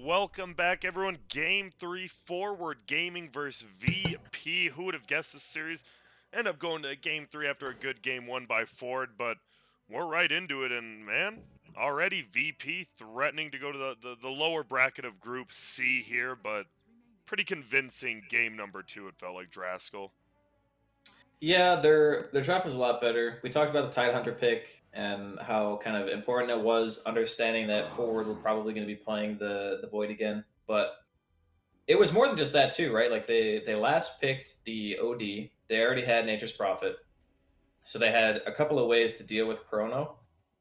welcome back, everyone. Game 3, Forward Gaming versus VP. Who would have guessed this series? End up going to Game 3 after a good game won by Ford, but we're right into it, and man, already VP threatening to go to the lower bracket of Group C here, but pretty convincing game number 2, it felt like, Draskell. Yeah, their draft was a lot better. We talked about the Tidehunter pick and how kind of important it was understanding that forward we're probably going to be playing the Void again. But it was more than just that too, right? Like they last picked the OD. They already had Nature's Prophet, so they had a couple of ways to deal with Chrono.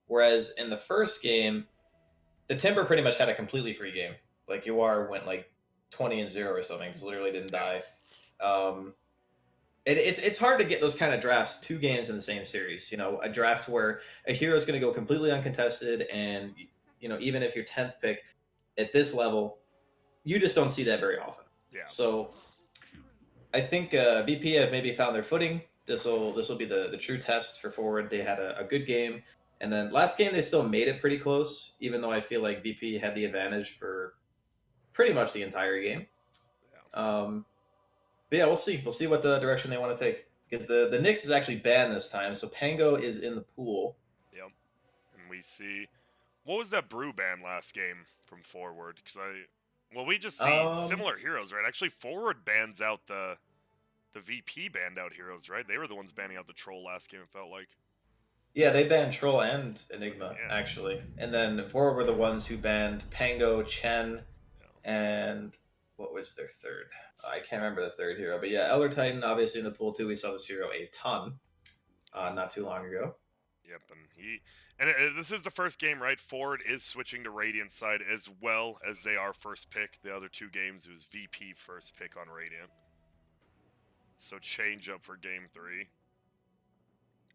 Whereas in the first game, the Timber pretty much had a completely free game. Like UR went like 20-0 or something. Just literally didn't die. Um, it's hard to get those kind of drafts 2 games in the same series. A draft where a hero is going to go completely uncontested, and even if you're 10th pick at this level, you just don't see that very often. Yeah. So I think BP have maybe found their footing. This will be the true test for forward. They had a good game, and then last game they still made it pretty close, even though I feel like VP had the advantage for pretty much the entire game. But yeah, we'll see. We'll see what the direction they want to take. Because the Nyx is actually banned this time, so Pango is in the pool. Yep. And we see, what was that brew ban last game from Forward? We just see similar heroes, right? Actually, Forward bans out the VP banned out heroes, right? They were the ones banning out the Troll last game, it felt like. Yeah, they banned Troll and Enigma, actually. And then Forward were the ones who banned Pango, Chen, and what was their third? I can't remember the third hero. But yeah, Elder Titan, obviously in the pool too. We saw this hero a ton not too long ago. Yep, and this is the first game, right? Forward is switching to Radiant side as well as they are first pick. The other 2 games, it was VP first pick on Radiant. So change up for game 3.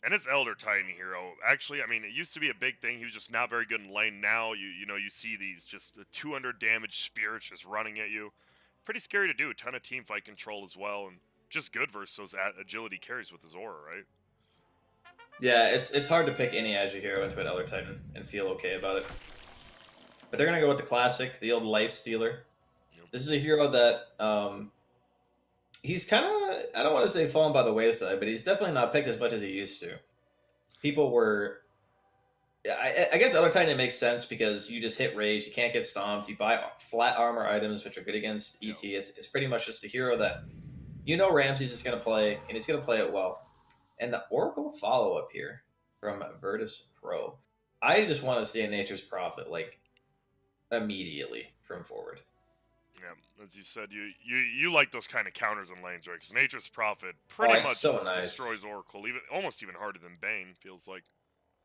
And it's Elder Titan hero. Actually, I mean, it used to be a big thing. He was just not very good in lane. Now, you see these just 200 damage spirits just running at you. Pretty scary to do. A ton of team fight control as well, and just good versus those agility carries with his aura, right? Yeah, it's hard to pick any Agi hero into an Elder Titan and feel okay about it. But they're gonna go with the classic, the old Life Stealer. Yep. This is a hero that he's kind of, I don't want to say fallen by the wayside, but he's definitely not picked as much as he used to. People were against Elder Titan, it makes sense because you just hit rage, you can't get stomped, you buy flat armor items, which are good against ET. It's pretty much just a hero that Ramses is going to play, and he's going to play it well. And the Oracle follow-up here from Virtus Pro. I just want to see a Nature's Prophet, like, immediately from forward. Yeah, as you said, you like those kind of counters in lanes, right? Because Nature's Prophet pretty much destroys Oracle, almost even harder than Bane, feels like.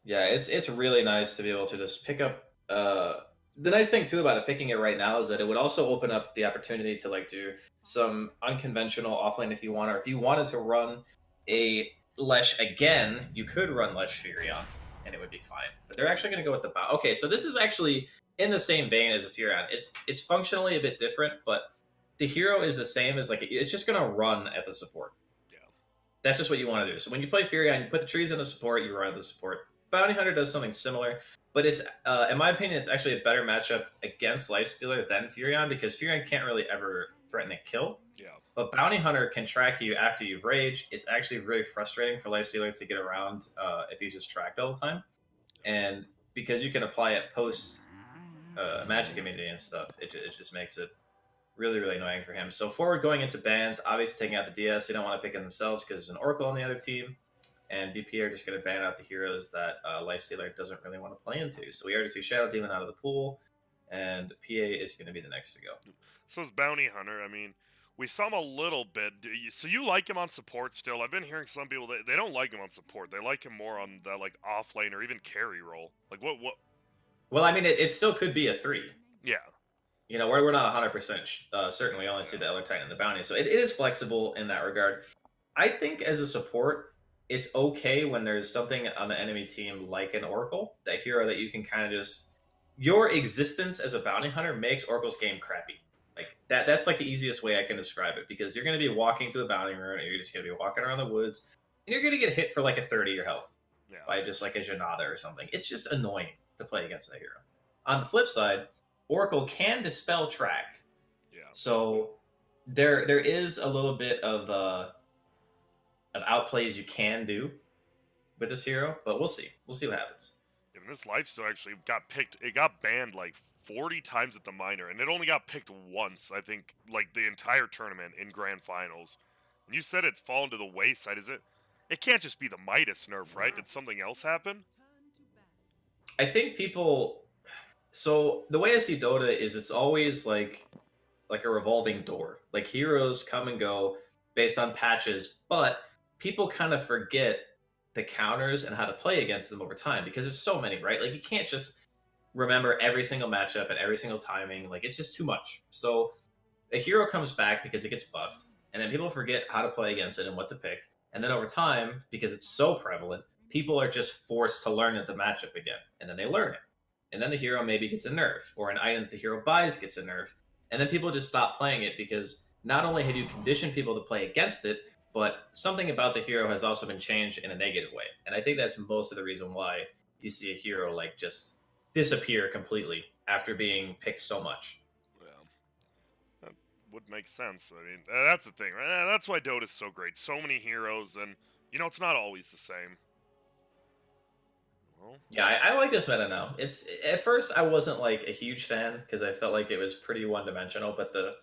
Yeah, it's really nice to be able to just pick up. The nice thing too about it, picking it right now, is that it would also open up the opportunity to like do some unconventional offlane if you want, or if you wanted to run a Lesh again, you could run Lesh Furion, and it would be fine. But they're actually going to go with the bow. Okay, so this is actually in the same vein as a Furion. It's functionally a bit different, but the hero is the same as like it's just going to run at the support. Yeah, that's just what you want to do. So when you play Furion, you put the trees in the support, you run at the support. Bounty Hunter does something similar, but it's in my opinion, it's actually a better matchup against Lifestealer than Furion, because Furion can't really ever threaten to kill. Yeah. But Bounty Hunter can track you after you've raged. It's actually very frustrating for Lifestealer to get around if he's just tracked all the time. And because you can apply it post magic immunity and stuff, it just makes it really, really annoying for him. So forward going into bans, obviously taking out the DS, they don't want to pick it themselves because there's an Oracle on the other team. And VP are just going to ban out the heroes that Lifestealer doesn't really want to play into. So we already see Shadow Demon out of the pool, and PA is going to be the next to go. So is Bounty Hunter. I mean, we saw him a little bit. So you like him on support still? I've been hearing some people, they don't like him on support. They like him more on the like off lane or even carry role. Like what? Well, I mean, it still could be a 3. Yeah. We're not 100% certain. We only see the Elder Titan and the Bounty. So it is flexible in that regard. I think as a support, it's okay when there's something on the enemy team like an Oracle, that hero that you can kind of just... Your existence as a Bounty Hunter makes Oracle's game crappy. Like that's like the easiest way I can describe it, because you're going to be walking to a bounty rune, and you're just going to be walking around the woods, and you're going to get hit for like a 30 your health by just like a Janata or something. It's just annoying to play against that hero. On the flip side, Oracle can dispel track. Yeah. So there is a little bit of outplays you can do with this hero, but we'll see. We'll see what happens. Even this lifesteal actually got picked. It got banned like 40 times at the minor, and it only got picked once. I think like the entire tournament in grand finals. And you said it's fallen to the wayside. Is it? It can't just be the Midas nerf, right? Did something else happen? I think people. So the way I see Dota is it's always like a revolving door. Like heroes come and go based on patches, but people kind of forget the counters and how to play against them over time because there's so many, right? Like you can't just remember every single matchup and every single timing. Like it's just too much. So a hero comes back because it gets buffed, and then people forget how to play against it and what to pick. And then over time, because it's so prevalent, people are just forced to learn the matchup again, and then they learn it. And then the hero maybe gets a nerf, or an item that the hero buys gets a nerf, and then people just stop playing it because not only have you conditioned people to play against it, but something about the hero has also been changed in a negative way. And I think that's most of the reason why you see a hero like just disappear completely after being picked so much. Yeah, that would make sense. I mean, that's the thing, right? That's why Dota's so great. So many heroes, and it's not always the same. Well, Yeah, I like this meta now. It's at first I wasn't like a huge fan because I felt like it was pretty one dimensional, but the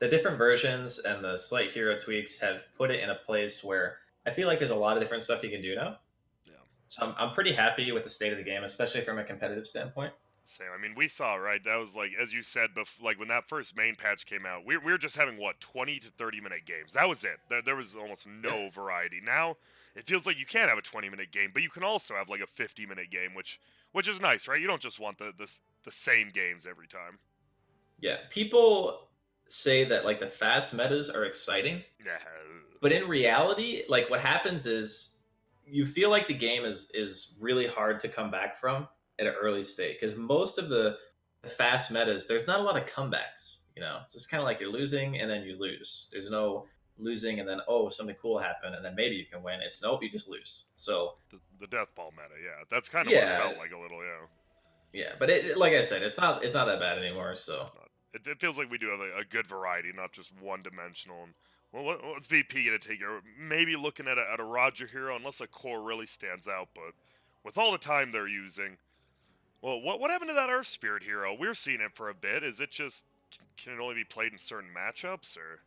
different versions and the slight hero tweaks have put it in a place where I feel like there's a lot of different stuff you can do now. yeah. So I'm pretty happy with the state of the game, especially from a competitive standpoint. Same. I mean, we saw, right? That was like, as you said, like when that first main patch came out, we were just having what 20 to 30 minute games. That was it. There was almost no variety. Now it feels like you can have a 20-minute game, but you can also have like a 50-minute game, which is nice, right? You don't just want the same games every time. Yeah, people say that like the fast metas are exciting, Yeah. but in reality, like what happens is you feel like the game is really hard to come back from at an early state because most of the fast metas there's not a lot of comebacks. It's just kind of like you're losing and then you lose. There's no losing and then oh something cool happened and then maybe you can win. It's nope, you just lose. So The death ball meta, yeah. That's kind of what it yeah, felt like a little, yeah. yeah, but like I said, it's not that bad anymore. So It's not. It feels like we do have a good variety, not just one dimensional. And well, what's VP gonna take here? Maybe looking at a Roger hero, unless a core really stands out. But with all the time they're using, well, what happened to that Earth Spirit hero? We're seeing it for a bit. Is it just can it only be played in certain matchups, or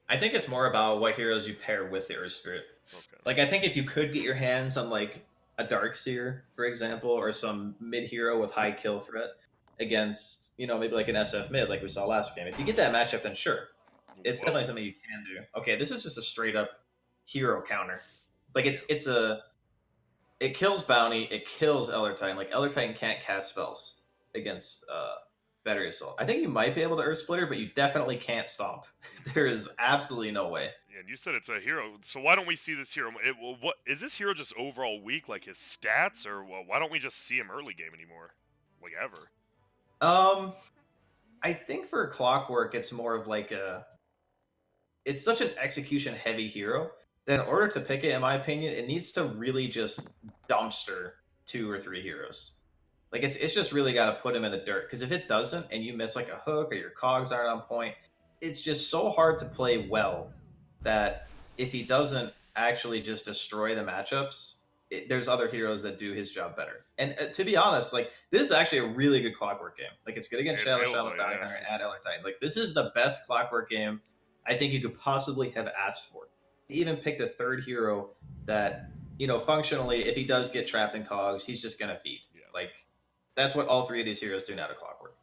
I think it's more about what heroes you pair with the Earth Spirit. okay? Like I think if you could get your hands on like a Dark Seer, for example, or some mid hero with high kill threat against, maybe like an SF mid like we saw last game. If you get that matchup, then sure. It's Whoa. definitely something you can do. Okay, this is just a straight up hero counter. Like it kills bounty, it kills Elder Titan. Like Elder Titan can't cast spells against Battery Assault. I think you might be able to Earth Splitter, but you definitely can't stomp. There is absolutely no way. Yeah, and you said it's a hero, so why don't we see this hero? What is this hero just overall weak, like his stats, or why don't we just see him early game anymore, like ever? Um, I think for Clockwork, it's more of like it's such an execution heavy hero that in order to pick it, in my opinion, it needs to really just dumpster two or three heroes. Like it's just really got to put him in the dirt because if it doesn't and you miss like a hook or your cogs aren't on point, it's just so hard to play well that if he doesn't actually just destroy the matchups, there's other heroes that do his job better. And to be honest, like this is actually a really good Clockwork game. Like it's good against It Shadow feels Shadow like, Bounty yeah. Hunter and Elder Titan. Like this is the best Clockwork game I think you could possibly have asked for. He even picked a third hero that functionally, if he does get trapped in cogs, he's just gonna feed. Yeah. Like that's what all three of these heroes do now to Clockwork.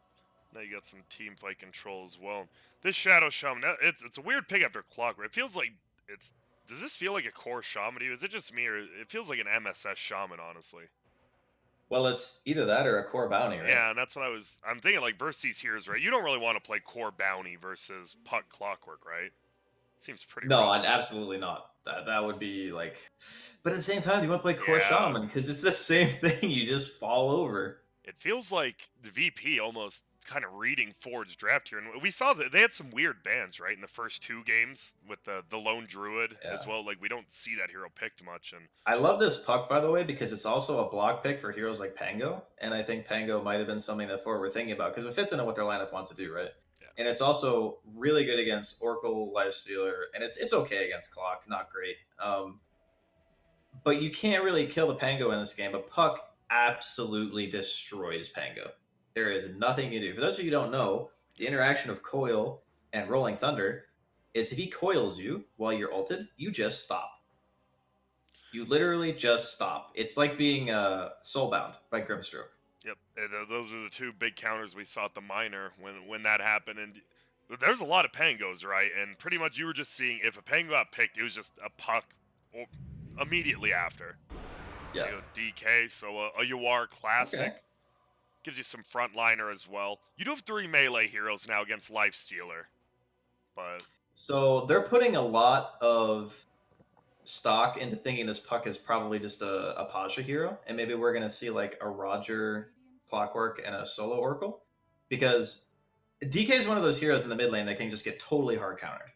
Now you got some team fight control as well. This Shadow Shaman, it's a weird pick after Clockwork. It feels like it's. Does this feel like a core shaman to you? Is it just me, or it feels like an MSS shaman, honestly? Well, it's either that or a core bounty, right? Yeah, and that's what I'm thinking. Like versus these heroes, right? You don't really want to play core bounty versus puck Clockwork, right? Seems pretty. No, rough. absolutely not. That would be like. But at the same time, you want to play core Yeah. shaman because it's the same thing. You just fall over. It feels like the VP almost kind of reading Ford's draft here, and we saw that they had some weird bans, right, in the first two games with the lone druid as Yeah. well. Like we don't see that hero picked much, and I love this puck, by the way, because it's also a block pick for heroes like Pango, and I think Pango might have been something that Ford were thinking about because it fits into what their lineup wants to do, right? yeah, And it's also really good against Oracle, Lifestealer, and it's okay against Clock, not great. But you can't really kill the Pango in this game. But Puck absolutely destroys Pango. There is nothing you can do. For those of you who don't know, the interaction of Coil and Rolling Thunder is if he coils you while you're ulted, you just stop. You literally just stop. It's like being soulbound by Grimstroke. yep. And, those are the two big counters we saw at the minor when that happened, and there's a lot of Pangos, right? And pretty much you were just seeing if a Pango got picked, it was just a Puck immediately after. Yeah. You know, DK, so a UR classic. Okay. Gives you some frontliner as well. You do have 3 melee heroes now against Lifestealer, but So they're putting a lot of stock into thinking this Puck is probably just a Pasha hero, and maybe we're gonna see like a Roger Clockwork and a solo Oracle, because DK is one of those heroes in the mid lane that can just get totally hard countered.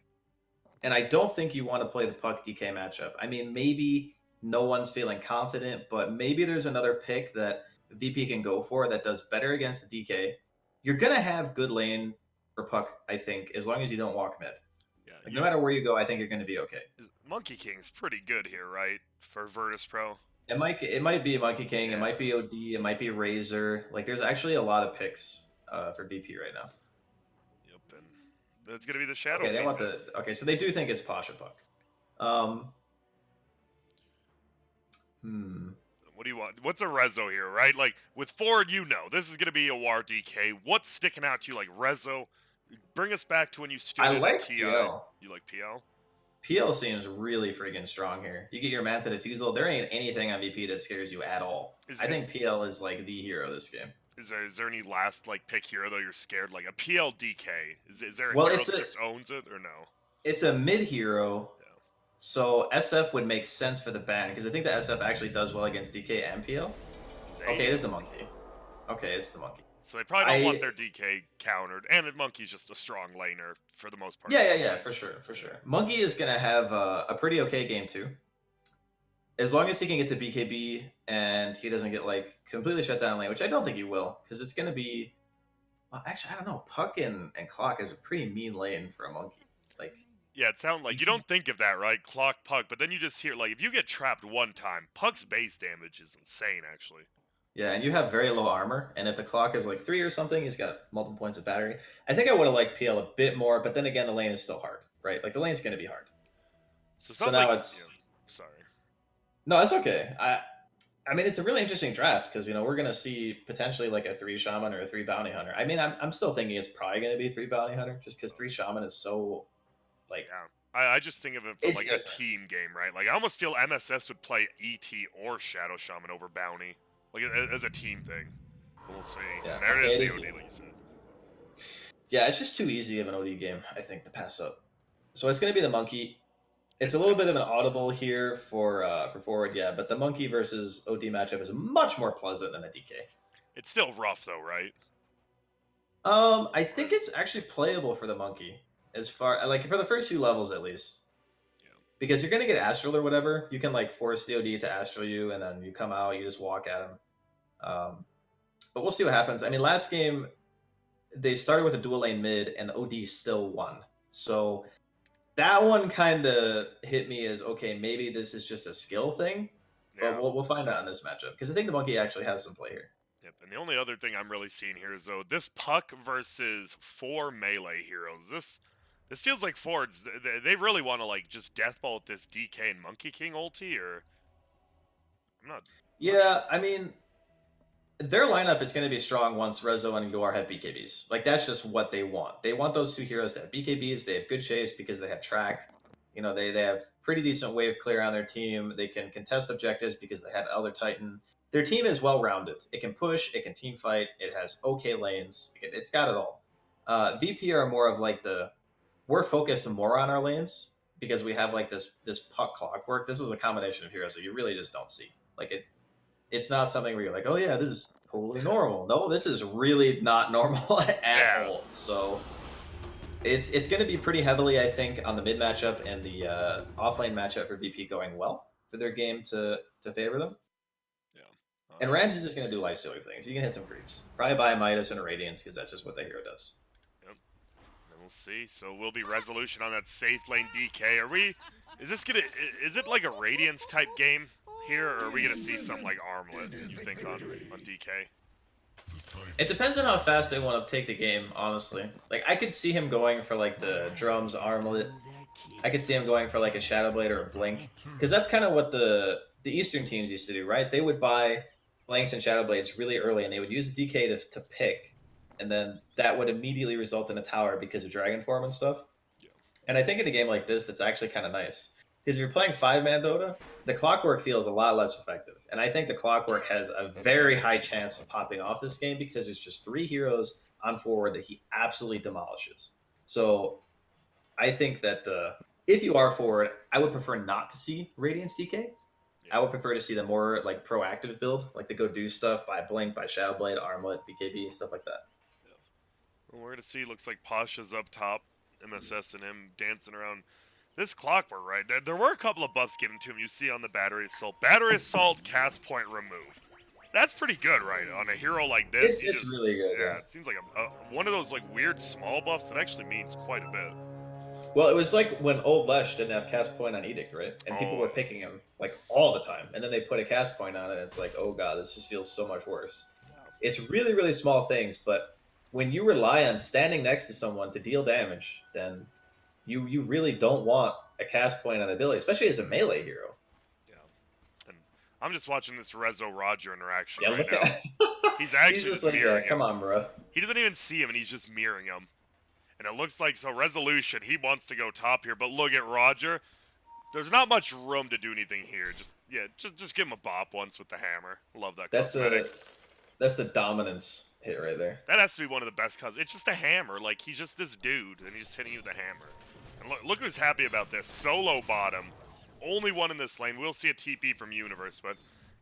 And I don't think you want to play the Puck DK matchup. I mean, maybe no one's feeling confident, but maybe there's another pick that VP can go for that does better against the DK. You're gonna have good lane for Puck, I think, as long as you don't walk mid. yeah, Like no matter where you go, I think you're gonna be okay. Monkey King's pretty good here, right? For Virtus Pro. It might be Monkey King, Yeah. it might be OD, it might be Razor. Like there's actually a lot of picks for VP right now. Yep, and that's gonna be the Shadow Okay, they Fiend. want so they do think it's Pasha Puck. Um, What do you want? What's a Rezo here, right? Like with Ford, you know this is gonna be a War DK. What's sticking out to you like Rezo? Bring us back to when you stood I in like a TI. PL. You like PL? PL seems really freaking strong here. You get your Manta Diffusal. There ain't anything on VP that scares you at all. I think PL is like the hero of this game. Is there any last like pick hero though you're scared like a PL DK? Is there a Well, hero that just owns it or no? It's a mid hero, Yeah. so SF would make sense for the ban because I think the SF actually does well against DK and PL. Okay, it is the monkey. Okay, it's the monkey. So they probably don't want their DK countered, and Monkey's just a strong laner for the most part. Yeah, for sure. Monkey is gonna have a pretty okay game too, as long as he can get to BKB and he doesn't get like completely shut down lane, which I don't think he will, because it's gonna be. Well, actually, I don't know. Puck and Clock is a pretty mean lane for a monkey. Like, yeah, it sounds like you don't think of that, right? Clock Puck, but then you just hear like if you get trapped one time, Puck's base damage is insane, actually. yeah, and you have very low armor, and if the Clock is like 3 or something, he's got multiple points of battery. I think I would have liked PL a bit more, but then again, the lane is still hard, right? Like the lane's gonna be hard. So now like, it's sorry. No, it's okay. I mean, it's a really interesting draft because we're gonna see potentially like a 3 shaman or a 3 bounty hunter. I mean, I'm still thinking it's probably gonna be 3 bounty hunter just because 3 shaman is so like. Yeah. I just think of it from like different. a team game, right? Like I almost feel MSS would play ET or Shadow Shaman over Bounty, like as a team thing. We'll see. Yeah, And there okay, it is the OD, like you said. Yeah, it's just too easy of an OD game, I think, to pass up. So it's gonna be the monkey. It's a little bit of an audible here for forward, yeah, but the monkey versus OD matchup is much more pleasant than the DK. It's still rough though, right? I think it's actually playable for the monkey, as far like for the first few levels at least. Yeah. Because you're gonna get astral or whatever, you can like force the OD to astral you, and then you come out, you just walk at him. But we'll see what happens. I mean, last game they started with a dual lane mid, and the OD still won. So that one kind of hit me as okay, maybe this is just a skill thing, but we'll find out in this matchup because I think the monkey actually has some play here. Yep. And the only other thing I'm really seeing here is though this Puck versus 4 melee heroes. This feels like Fords. They really want to like just deathball with this DK and Monkey King ulti, or I'm not. Yeah, I mean, their lineup is going to be strong once Rezo and Yor have BKBs. Like that's just what they want. They want those 2 heroes to have BKBs. They have good chase because they have track. They have pretty decent wave clear on their team. They can contest objectives because they have Elder Titan. Their team is well rounded. It can push. It can team fight. It has okay lanes. It's got it all. VP are more of like we're focused more on our lanes because we have like this Puck Clockwork. This is a combination of heroes that you really just don't see. Like It's not something where you're like, oh yeah, this is totally normal. No, this is really not normal at Yeah. all. So it's going to be pretty heavily, I think, on the mid matchup and the offlane matchup for VP going well for their game to favor them. Yeah. And Rams is just going to do life stealer things. He can hit some creeps. Probably buy a Midas and a Radiance because that's just what the hero does. Yep. And we'll see. So we'll be resolution on that safe lane DK. Are we? Is this gonna? Is it like a Radiance type game here, or are we gonna see some like Armlet? You think on DK? It depends on how fast they want to take the game, honestly. Like, I could see him going for, like, the drums, armlet. I could see him going for, like, a Shadow Blade or a Blink. Because that's kind of what the Eastern teams used to do, right? They would buy Blinks and Shadow Blades really early, and they would use the DK to pick. And then that would immediately result in a tower because of Dragon Form and stuff. Yeah. And I think in a game like this, that's actually kind of nice. Because if you're playing 5-man Dota, the Clockwork feels a lot less effective. And I think the Clockwork has a very high chance of popping off this game because there's just 3 heroes on forward that he absolutely demolishes. So I think that if you are forward, I would prefer not to see Radiance DK. Yeah. I would prefer to see the more like proactive build, like the go do stuff by Blink, by Shadow Blade, Armlet, BKB, stuff like that. Yeah. Well, we're gonna see. Looks like Pasha's up top, MSS and him dancing around. This Clockwork, right? There were a couple of buffs given to him. You see on the Battery Assault. Battery Assault, cast point remove. That's pretty good, right? On a hero like this. It's really good. Yeah, it seems like one of those like weird small buffs that actually means quite a bit. Well, it was like when Old Lesh didn't have cast point on Edict, right? And people were picking him like all the time. And then they put a cast point on it, and it's like, oh god, this just feels so much worse. It's really, really small things, but when you rely on standing next to someone to deal damage, then you really don't want a cast point on ability, especially as a melee hero. Yeah. And I'm just watching this Rezo Roger interaction Yeah, right look now. He's actually he's just like, yeah, come on, bro. He doesn't even see him, and he's just mirroring him. And it looks like, so Resolution, he wants to go top here, but look at Roger. There's not much room to do anything here. Just give him a bop once with the hammer. Love that cosmetic. That's the dominance hit right there. That has to be one of the best cos. It's just a hammer. Like, he's just this dude, and he's just hitting you with a hammer. And look who's happy about this. Solo bottom. Only one in this lane. We'll see a TP from Universe, but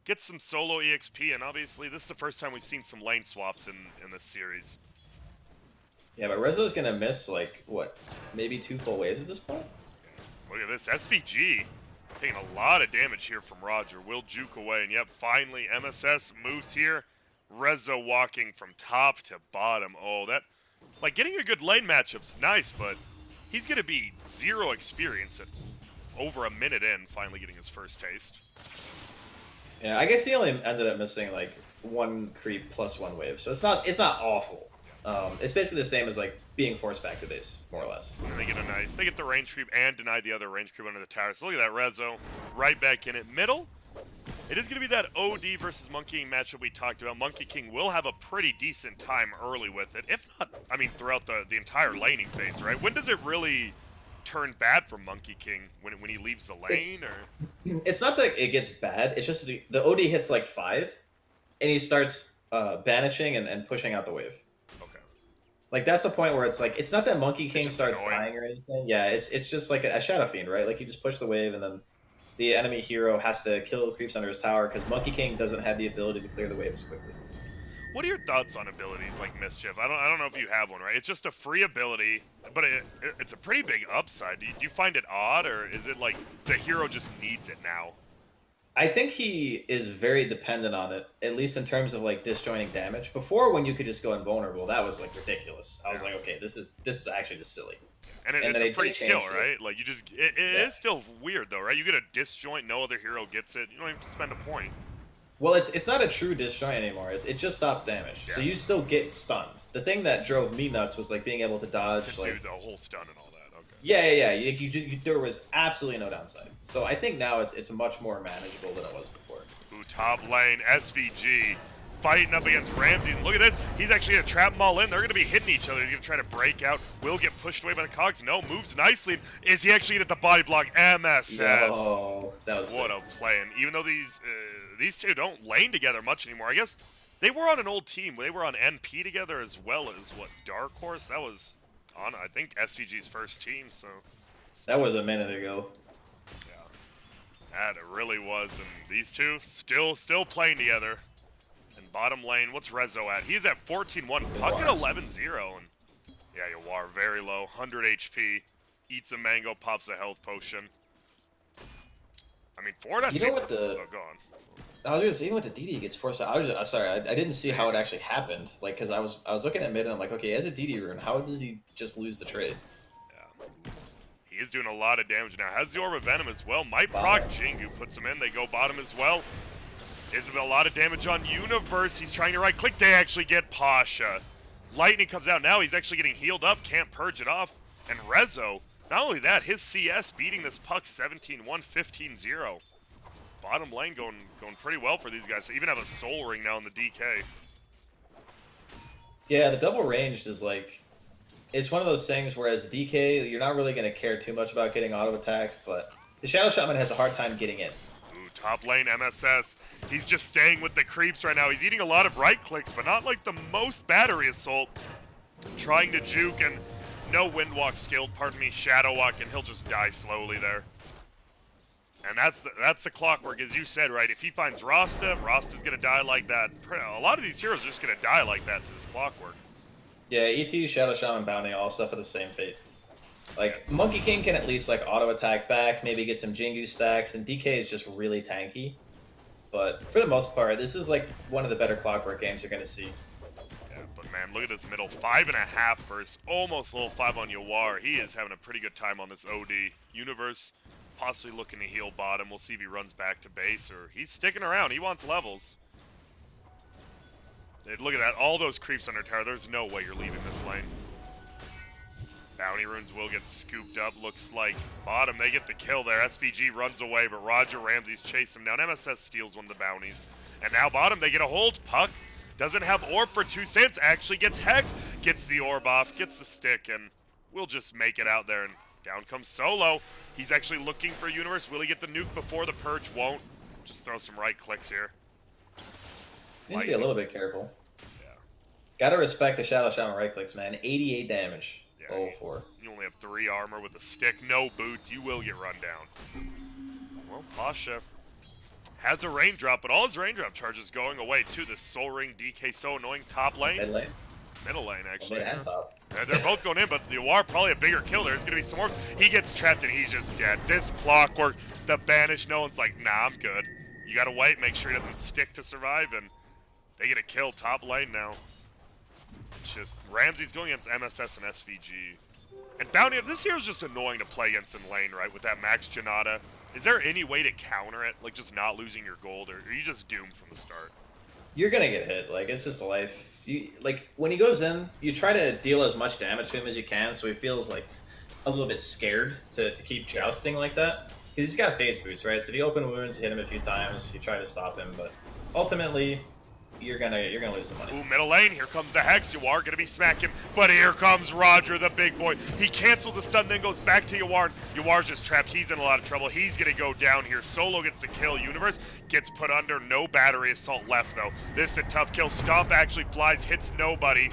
get some solo EXP, and obviously this is the first time we've seen some lane swaps in this series. Yeah, but Rezo's gonna miss, like, what, maybe 2 full waves at this point? Look at this. SVG taking a lot of damage here from Roger. Will juke away, and yep, finally MSS moves here. Rezo walking from top to bottom. Oh, that... Like, getting a good lane matchup's nice, but he's going to be 0 experience at over a minute in, finally getting his first taste. Yeah, I guess he only ended up missing, like, 1 creep plus 1 wave, so it's not awful. It's basically the same as, like, being forced back to base, more or less. And they get the range creep and deny the other range creep under the tower. So look at that Rezo, right back in it. Middle, it is going to be that OD versus Monkey King matchup we talked about. Monkey King will have a pretty decent time early with it. If not, I mean, throughout the entire laning phase, right? When does it really turn bad for Monkey King? When he leaves the lane? It's not that it gets bad. It's just the OD hits, like, 5, and he starts banishing and pushing out the wave. Okay. Like, that's the point where it's like, it's not that Monkey King starts annoying. dying or anything. Yeah, it's just like a Shadow Fiend, right? Like, you just push the wave, and then the enemy hero has to kill the creeps under his tower because Monkey King doesn't have the ability to clear the waves quickly. What are your thoughts on abilities like Mischief? I don't know if you have one, right? It's just a free ability, but it's a pretty big upside. Do you find it odd, or is it like the hero just needs it now? I think he is very dependent on it, at least in terms of, like, disjointing damage. Before, when you could just go invulnerable, that was, like, ridiculous. I was like, okay, this is actually just silly. And it's a free skill, right? Like, you just... It is still weird, though, right? You get a disjoint, no other hero gets it. You don't even have to spend a point. Well, it's not a true disjoint anymore. It just stops damage. Yeah. So you still get stunned. The thing that drove me nuts was, like, being able to dodge, like... do the whole stun and all that, okay. Yeah. There was absolutely no downside. So I think now it's much more manageable than it was before. Ooh, top lane, SVG. Fighting up against Ramsey. Look at this. He's actually going to trap them all in. They're going to be hitting each other. He's going to try to break out. Will get pushed away by the cogs. No, moves nicely. Is he actually going to get the body block? MSS. Oh, that was what sick. A play. And even though these two don't lane together much anymore, I guess they were on an old team. They were on NP together as well as, what, Dark Horse? That was on, I think, SVG's first team, so... That was a minute ago. Yeah. That it really was, and these two still playing together. And bottom lane, what's Rezo at? He's at 14-1, Puck at 11-0, and yeah, Yawar very low, 100 HP. Eats a mango, pops a health potion. I mean, Ford has You to know be... what the? Oh, go on. I was gonna say, even with the DD gets forced out. I was sorry, I didn't see how it actually happened. Like, because I was looking at mid and I'm like, okay, he has a DD rune. How does he just lose the trade? Yeah. He is doing a lot of damage now. Has the Orb of Venom as well. Might Wow. proc Jingu, puts him in. They go bottom as well. Is a lot of damage on Universe. He's trying to right click. They actually get Pasha. Lightning comes out now. He's actually getting healed up. Can't purge it off. And Rezo, not only that, his CS beating this Puck 17-1, 15-0. Bottom lane going pretty well for these guys. They even have a Soul Ring now in the DK. Yeah, the double ranged is like, it's one of those things. Whereas DK, you're not really gonna care too much about getting auto attacks, but the Shadow Shaman has a hard time getting in. Ooh, top lane MSS. He's just staying with the creeps right now. He's eating a lot of right clicks, but not like the most battery assault. Trying to juke and no Windwalk skilled, pardon me, Shadow Walk, and he'll just die slowly there. And that's the clockwork, as you said, right? If he finds Rasta, Rasta's gonna die like that. A lot of these heroes are just gonna die like that to this clockwork. Yeah, ET, Shadow Shaman, Bounty all suffer the same fate. Like, Monkey King can at least like auto attack back, maybe get some Jingu stacks, and DK is just really tanky. But for the most part, this is like one of the better clockwork games you're gonna see. Yeah, but man, look at this middle. 5.5 first, almost level 5 on Yawar. He is having a pretty good time on this OD. Universe possibly looking to heal bottom. We'll see if he runs back to base or he's sticking around. He wants levels. Look at that. All those creeps under tower. There's no way you're leaving this lane. Bounty runes will get scooped up. Looks like bottom. They get the kill there. SVG runs away, but Roger Ramsey's chase him down. MSS steals one of the bounties. And now bottom, they get a hold. Puck doesn't have orb for 2 cents. Actually gets Hex. Gets the orb off. Gets the stick. And we'll just make it out there. And down comes Solo. He's actually looking for Universe. Will he get the nuke before the purge? Won't. Just throw some right clicks here. Needs to be a little bit careful. Yeah. Gotta respect the Shadow Shaman right clicks, man. 88 damage. Yeah, Level 4. You only have 3 armor with a stick, no boots. You will get run down. Well, Pasha has a raindrop, but all his raindrop charges going away too. The Soul Ring DK so annoying. Top lane. Mid lane. Middle lane, actually. Mid and top. They're both going in, but the Yawar probably a bigger kill. There's going to be some orbs. He gets trapped and he's just dead. This clockwork, the banish, no one's like, nah, I'm good. You got to wait, make sure he doesn't stick to survive, and they get a kill top lane now. It's just, Ramsey's going against MSS and SVG. And Bounty, this hero's just annoying to play against in lane, right, with that Max Janata. Is there any way to counter it, like just not losing your gold, or are you just doomed from the start? You're gonna get hit. Like, it's just life. You, like, when he goes in, you try to deal as much damage to him as you can, so he feels like a little bit scared to keep jousting like that. Because he's got phase boots, right? So if you open wounds, hit him a few times, you try to stop him, but ultimately, you're gonna lose some money. Ooh, middle lane, here comes the Hex. Yawar gonna be smacking, but here comes Roger, the big boy. He cancels the stun, then goes back to Yawar. Yawar's just trapped. He's in a lot of trouble. He's gonna go down here. Solo gets the kill. Universe gets put under. No battery assault left, though. This is a tough kill. Stomp actually flies, hits nobody.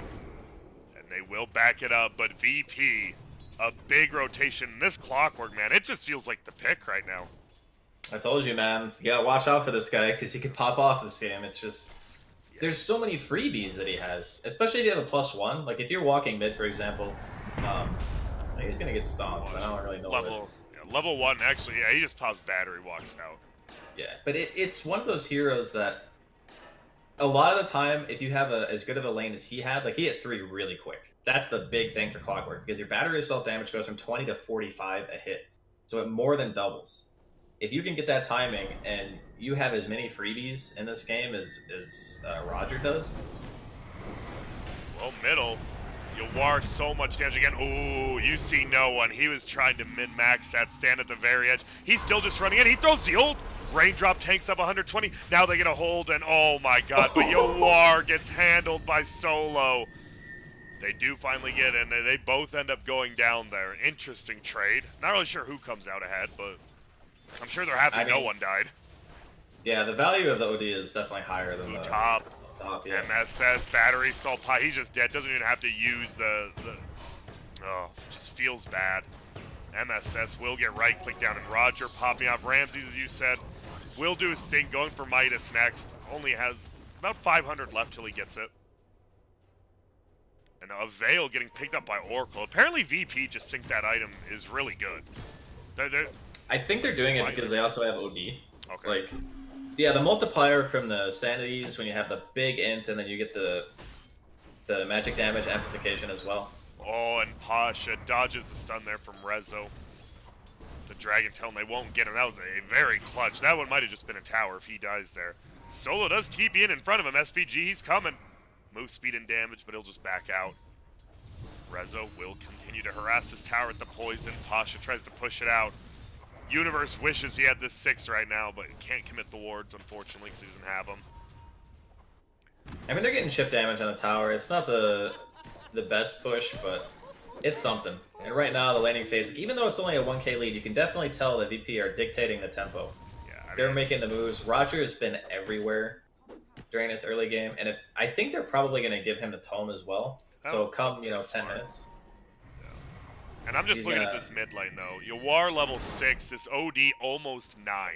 And they will back it up, but VP, a big rotation. This clockwork, man, it just feels like the pick right now. I told you, man. You gotta watch out for this guy, because he could pop off this game. It's just... There's so many freebies that he has, especially if you have a +1. Like, if you're walking mid, for example, he's going to get stomped. I don't really know level 1, actually, yeah, he just pops battery, walks out. Yeah, but it's one of those heroes that a lot of the time, if you have as good of a lane as he had, like, he hit 3 really quick. That's the big thing for Clockwork, because your battery assault damage goes from 20 to 45 a hit. So it more than doubles. If you can get that timing and you have as many freebies in this game as Roger does. Well, middle. Yawar so much damage again. Ooh, you see no one. He was trying to min-max that stand at the very edge. He's still just running in. He throws the ult. Raindrop tanks up 120. Now they get a hold, and oh my god. But Yawar gets handled by Solo. They do finally get in. They both end up going down there. Interesting trade. Not really sure who comes out ahead, but... I'm sure they're happy no one died. Yeah, the value of the OD is definitely higher than the top. Yeah. MSS, battery, salt pie. He's just dead. Doesn't even have to use the... Oh, just feels bad. MSS will get right-click down, and Roger popping off Ramses, as you said. Will do his thing, going for Midas next. Only has about 500 left till he gets it. And a Veil getting picked up by Oracle. Apparently VP just think that item is really good. I think they're doing it because they also have OD. Okay. Like, yeah, the multiplier from the sanities when you have the big int and then you get the magic damage amplification as well. Oh, and Pasha dodges the stun there from Rezo. The Dragon Tail, and they won't get him. That was a very clutch. That one might have just been a tower if he dies there. Solo does TP in front of him. SVG, he's coming. Move speed and damage, but he'll just back out. Rezo will continue to harass this tower at the poison. Pasha tries to push it out. Universe wishes he had this 6 right now, but he can't commit the wards, unfortunately, because he doesn't have them. I mean, they're getting chip damage on the tower. It's not the best push, but it's something. And right now, the laning phase, even though it's only a 1k lead, you can definitely tell that VP are dictating the tempo. Yeah, they're making the moves. Roger has been everywhere during this early game, and I think they're probably going to give him the tome as well. So come, 10 minutes. Yeah. And I'm just looking at this mid lane, though. Yawar level 6, this OD almost 9.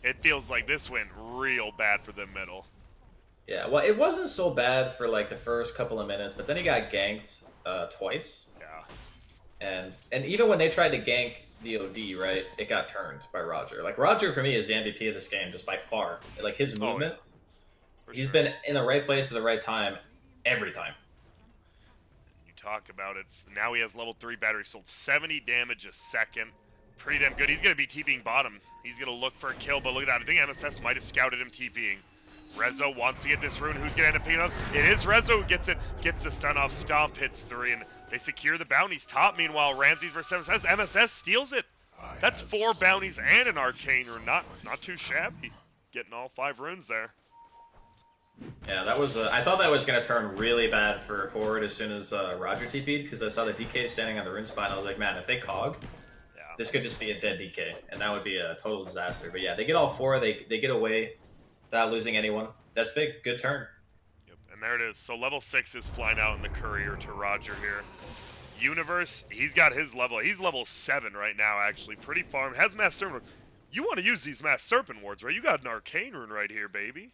It feels like this went real bad for the middle. Yeah, well, it wasn't so bad for like the first couple of minutes, but then he got ganked twice. Yeah. And even when they tried to gank the OD, right, it got turned by Roger. Like, Roger, for me, is the MVP of this game, just by far. Like, his movement, he's been in the right place at the right time every time. You talk about it. Now he has level 3 battery, sold 70 damage a second. Pretty damn good. He's going to be TPing bottom. He's going to look for a kill, but look at that. I think MSS might have scouted him TPing. Rezo wants to get this rune. Who's going to end up picking up? It is Rezo who gets it. Gets the stun off. Stomp hits 3, and they secure the bounties top. Meanwhile, Ramses versus MSS steals it. That's 4 bounties and an arcane rune. Not too shabby. Getting all 5 runes there. Yeah, that was. I thought that was going to turn really bad for forward as soon as Roger TP'd, because I saw the DK standing on the rune spot, and I was like, man, if they cog, this could just be a dead DK, and that would be a total disaster. But yeah, they get all 4. They get away without losing anyone. That's big. Good turn. Yep, and there it is. So level 6 is flying out in the courier to Roger here. Universe, he's got his level. He's level 7 right now, actually. Pretty farm. Has Mass Serpent. You want to use these Mass Serpent wards, right? You got an arcane rune right here, baby.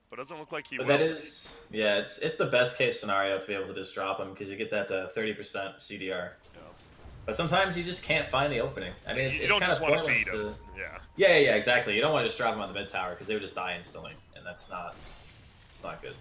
But doesn't look like he will. That is, yeah, it's the best case scenario to be able to just drop him, because you get that 30% CDR. Yeah. But sometimes you just can't find the opening. I mean, it's kind of pointless to... Yeah, exactly. You don't want to just drop him on the mid tower, because they would just die instantly, and it's not good.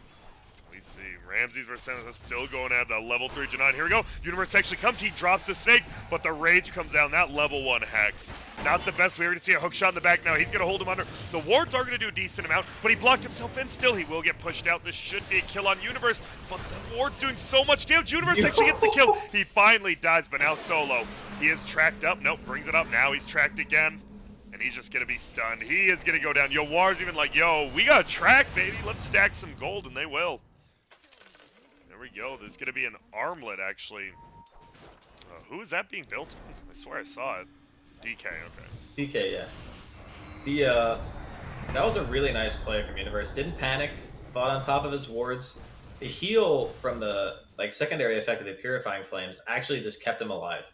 We see Ramses versus MSS still going at the level 3 Janine. Here we go. Universe actually comes. He drops the snakes, but the rage comes down. That level 1 hex. Not the best. We're going to see a hook shot in the back now. He's going to hold him under. The wards are going to do a decent amount, but he blocked himself in still. He will get pushed out. This should be a kill on Universe, but the ward doing so much damage. Universe actually gets the kill. He finally dies, but now Solo. He is tracked up. Nope, brings it up. Now he's tracked again. And he's just going to be stunned. He is going to go down. Yowar's even like, yo, we got a track, baby. Let's stack some gold, and they will. There we go. There's going to be an armlet, actually. Who is that being built on? I swear I saw it. DK, okay. DK, yeah. That was a really nice play from Universe. Didn't panic. Fought on top of his wards. The heal from the secondary effect of the Purifying Flames actually just kept him alive.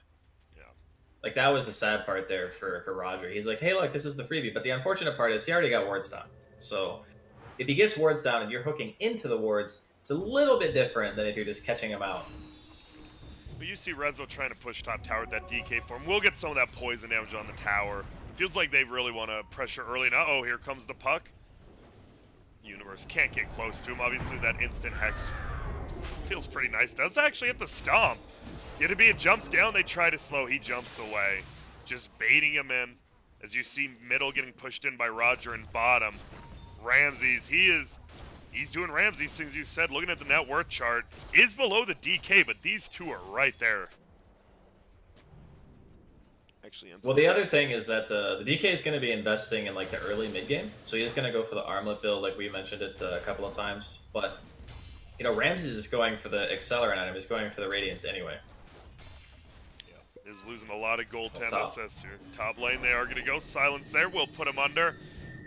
Like, that was the sad part there for Roger. He's like, hey, look, this is the freebie. But the unfortunate part is he already got wards down. So if he gets wards down and you're hooking into the wards, it's a little bit different than if you're just catching him out. But you see Rezo trying to push top tower with that DK form. We'll get some of that poison damage on the tower. Feels like they really want to pressure early. Now, oh, here comes the puck. Universe can't get close to him. Obviously, that instant hex feels pretty nice. Does actually hit the stomp. It'd be a jump down. They try to slow. He jumps away. Just baiting him in. As you see middle getting pushed in by Roger and bottom. Ramses, he's doing Ramses things you said. Looking at the net worth chart. Is below the DK, but these two are right there. Actually, well, the other thing is that the DK is going to be investing in the early mid game. So he is going to go for the armlet build, like we mentioned it a couple of times. But, Ramses is going for the accelerant item. He's going for the Radiance anyway. Is losing a lot of gold to MSS here. Top lane, they are going to go. Silence there. Will put him under.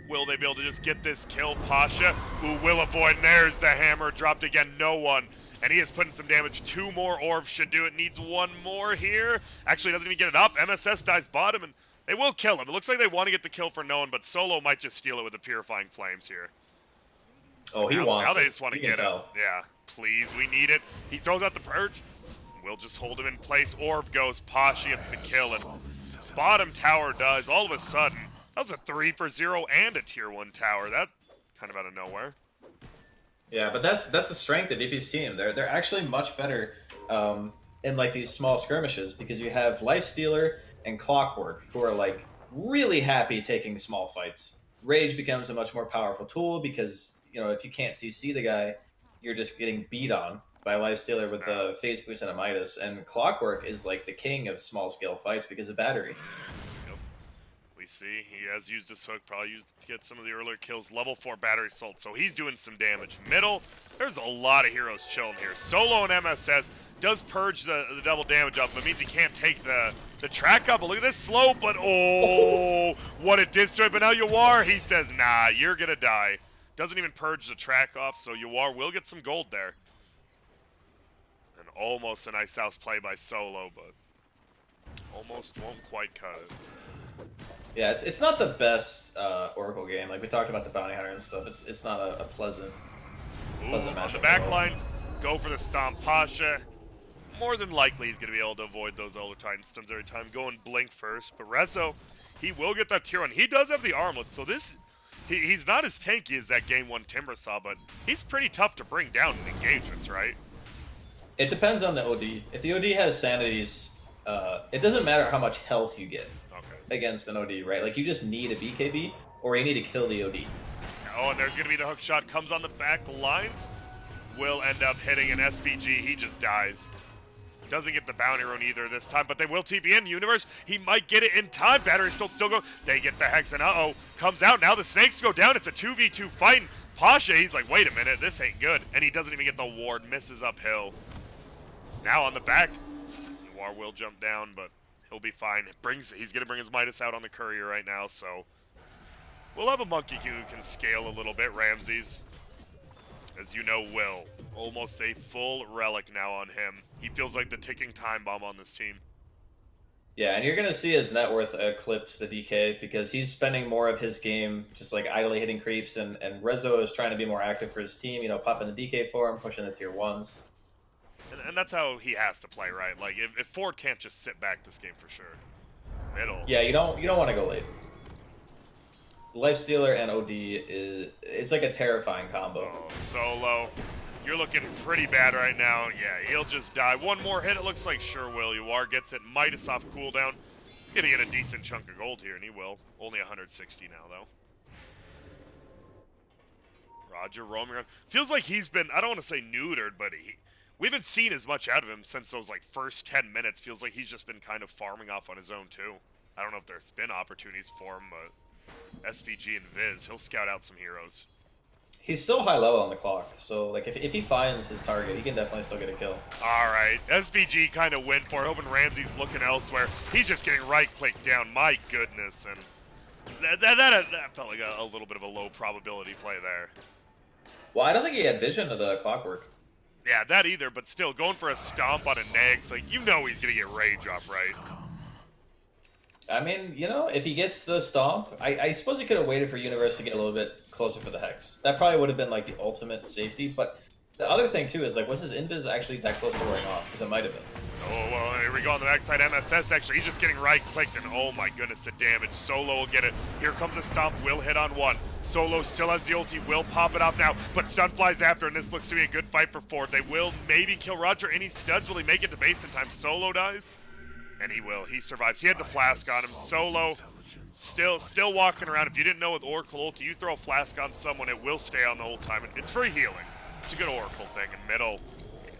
Will they be able to just get this kill? Pasha, who will avoid. And there's the hammer. Dropped again. No one. and he is putting some damage. 2 more orbs should do it. Needs 1 more here. Actually, doesn't even get it up. MSS dies bottom, and they will kill him. It looks like they want to get the kill for no one, but Solo might just steal it with the Purifying Flames here. Oh, he wants now it. They just want to get it. Yeah, please, we need it. He throws out the Purge. We'll just hold him in place. Orb goes. Pasha gets the kill, and bottom tower does. All of a sudden, that was a 3 for 0 and a tier 1 tower. That kind of out of nowhere. Yeah, but that's the strength of VP's team. They're actually much better in like these small skirmishes because you have Lifestealer and Clockwork who are like really happy taking small fights. Rage becomes a much more powerful tool because if you can't CC the guy, you're just getting beat on by Lifestealer with the Phase Boost and a Midas. And Clockwork is like the king of small scale fights because of battery. Yep. We see he has used his hook, probably used it to get some of the earlier kills. Level 4 battery salt, so he's doing some damage. Middle, there's a lot of heroes chilling here. Solo and MSS does purge the double damage up, but means he can't take the track up. But look at this slow, but what a destroy. But now Yawar, he says, nah, you're gonna die. Doesn't even purge the track off, so Yawar will get some gold there. And almost a nice house play by Solo, but almost won't quite cut it. Yeah, it's not the best Oracle game. Like we talked about the Bounty Hunter and stuff. It's not a pleasant matchup. On the back lines, go for the Stomp Pasha. More than likely, he's going to be able to avoid those Elder Titan stuns every time. Going Blink first, but Rezo, he will get that tier 1. He does have the armlet, so he's not as tanky as that Game 1 Timbersaw, but he's pretty tough to bring down in engagements, right? It depends on the OD. If the OD has sanities, it doesn't matter how much health you get against an OD, right? Like, you just need a BKB, or you need to kill the OD. Oh, and there's going to be the hook shot. Comes on the back lines. Will end up hitting an SVG. He just dies. Doesn't get the bounty rune either this time, but they will TP in. Universe, he might get it in time. Battery still go. They get the Hex, and comes out. Now the snakes go down. It's a 2v2 fight. And Pasha, he's like, wait a minute, this ain't good. And he doesn't even get the ward. Misses uphill. Now on the back, War will jump down, but he'll be fine. He's going to bring his Midas out on the courier right now, so we'll have a monkey who can scale a little bit. Ramses, as you know, will. Almost a full relic now on him. He feels like the ticking time bomb on this team. Yeah, and you're going to see his net worth eclipse the DK because he's spending more of his game just like idly hitting creeps, and Rezo is trying to be more active for his team, popping the DK for him, pushing the tier 1s. And that's how he has to play, right? Like, if Ford can't just sit back this game for sure. Middle. Yeah, you don't want to go late. Lifestealer and OD it's like a terrifying combo. Oh, Solo. You're looking pretty bad right now. Yeah, he'll just die. One more hit, it looks like sure will. Yawar gets it. Midas off cooldown. Gonna get a decent chunk of gold here, and he will. Only 160 now, though. Roger roaming around. Feels like he's been, I don't want to say neutered, but we haven't seen as much out of him since those first 10 minutes. Feels like he's just been kind of farming off on his own, too. I don't know if there's been opportunities for him, but SVG and Viz, he'll scout out some heroes. He's still high level on the clock, so like if he finds his target, he can definitely still get a kill. All right, SVG kind of went for it, hoping Ramsey's looking elsewhere. He's just getting right-clicked down. My goodness, and that felt like a little bit of a low probability play there. Well, I don't think he had vision of the Clockwork. Yeah, that either, but still, going for a stomp on a Nags, like, he's going to get rage off, right? I mean, if he gets the stomp, I suppose he could have waited for Universe to get a little bit closer for the Hex. That probably would have been, like, the ultimate safety, but the other thing, too, is, like, was his invis actually that close to wearing off? Because it might have been. Oh, well, here we go on the backside. MSS, actually, he's just getting right-clicked, and oh my goodness, the damage. Solo will get it. Here comes a stomp. Will hit on one. Solo still has the ulti. Will pop it up now, but stun flies after, and this looks to be a good fight for Ford. They will maybe kill Roger. Any studs? Will he make it to base in time? Solo dies, and he will. He survives. He had the flask on him. Solo still walking around. If you didn't know with Oracle ulti, you throw a flask on someone, it will stay on the whole time. It's for healing. It's a good Oracle thing. In middle,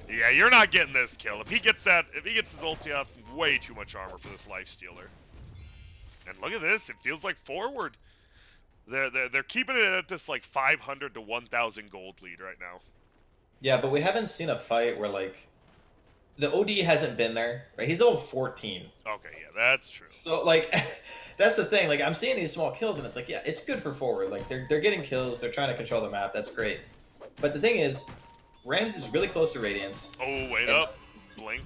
yeah, you're not getting this kill. If he gets his ulti up, way too much armor for this Lifestealer. And look at this. It feels like Forward. They're keeping it at this like 500 to 1,000 gold lead right now. Yeah, but we haven't seen a fight where like the OD hasn't been there. Right? He's level 14. Okay, yeah, that's true. So like, that's the thing. Like I'm seeing these small kills, and it's like, yeah, it's good for Forward. Like they're getting kills. They're trying to control the map. That's great. But the thing is, Rams is really close to Radiance. Oh, wait And up. Blink.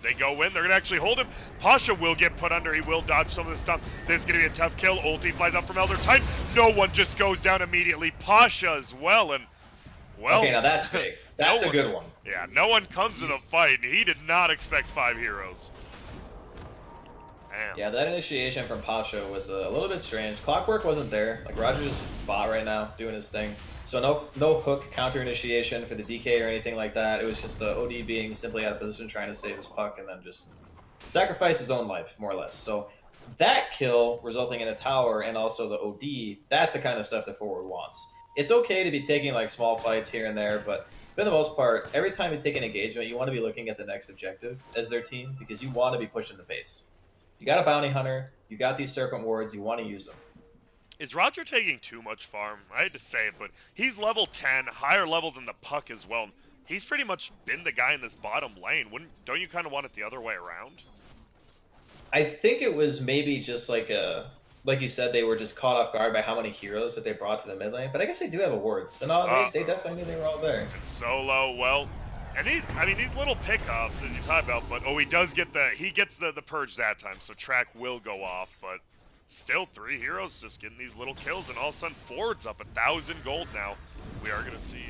They go in. They're going to actually hold him. Pasha will get put under. He will dodge some of this stuff. This is going to be a tough kill. Ulti flies up from Elder Titan. No one just goes down immediately. Pasha as well. And, well. Okay, now that's big. That's a good one. Yeah, no one comes to the fight. He did not expect 5 heroes. Damn. Yeah, that initiation from Pasha was a little bit strange. Clockwork wasn't there. Like, Roger's bot right now, doing his thing. So no hook counter initiation for the DK or anything like that. It was just the OD being simply out of position, trying to save his puck, and then just sacrifice his own life, more or less. So that kill, resulting in a tower and also the OD, that's the kind of stuff the forward wants. It's okay to be taking like small fights here and there, but for the most part, every time you take an engagement, you want to be looking at the next objective as their team, because you want to be pushing the pace. You got a bounty hunter, you got these serpent wards, you want to use them. Is Roger taking too much farm? I hate to say it, but he's level 10, higher level than the puck as well. He's pretty much been the guy in this bottom lane. Don't you kind of want it the other way around? I think it was maybe just like you said, they were just caught off guard by how many heroes that they brought to the mid lane. But I guess they do have a ward, so no, they definitely knew they were all there. And Solo, well, and these little pickoffs as you talk about, but he does get the purge that time, so track will go off, but still 3 heroes just getting these little kills, and all of a sudden Ford's up 1,000 gold now. We are gonna see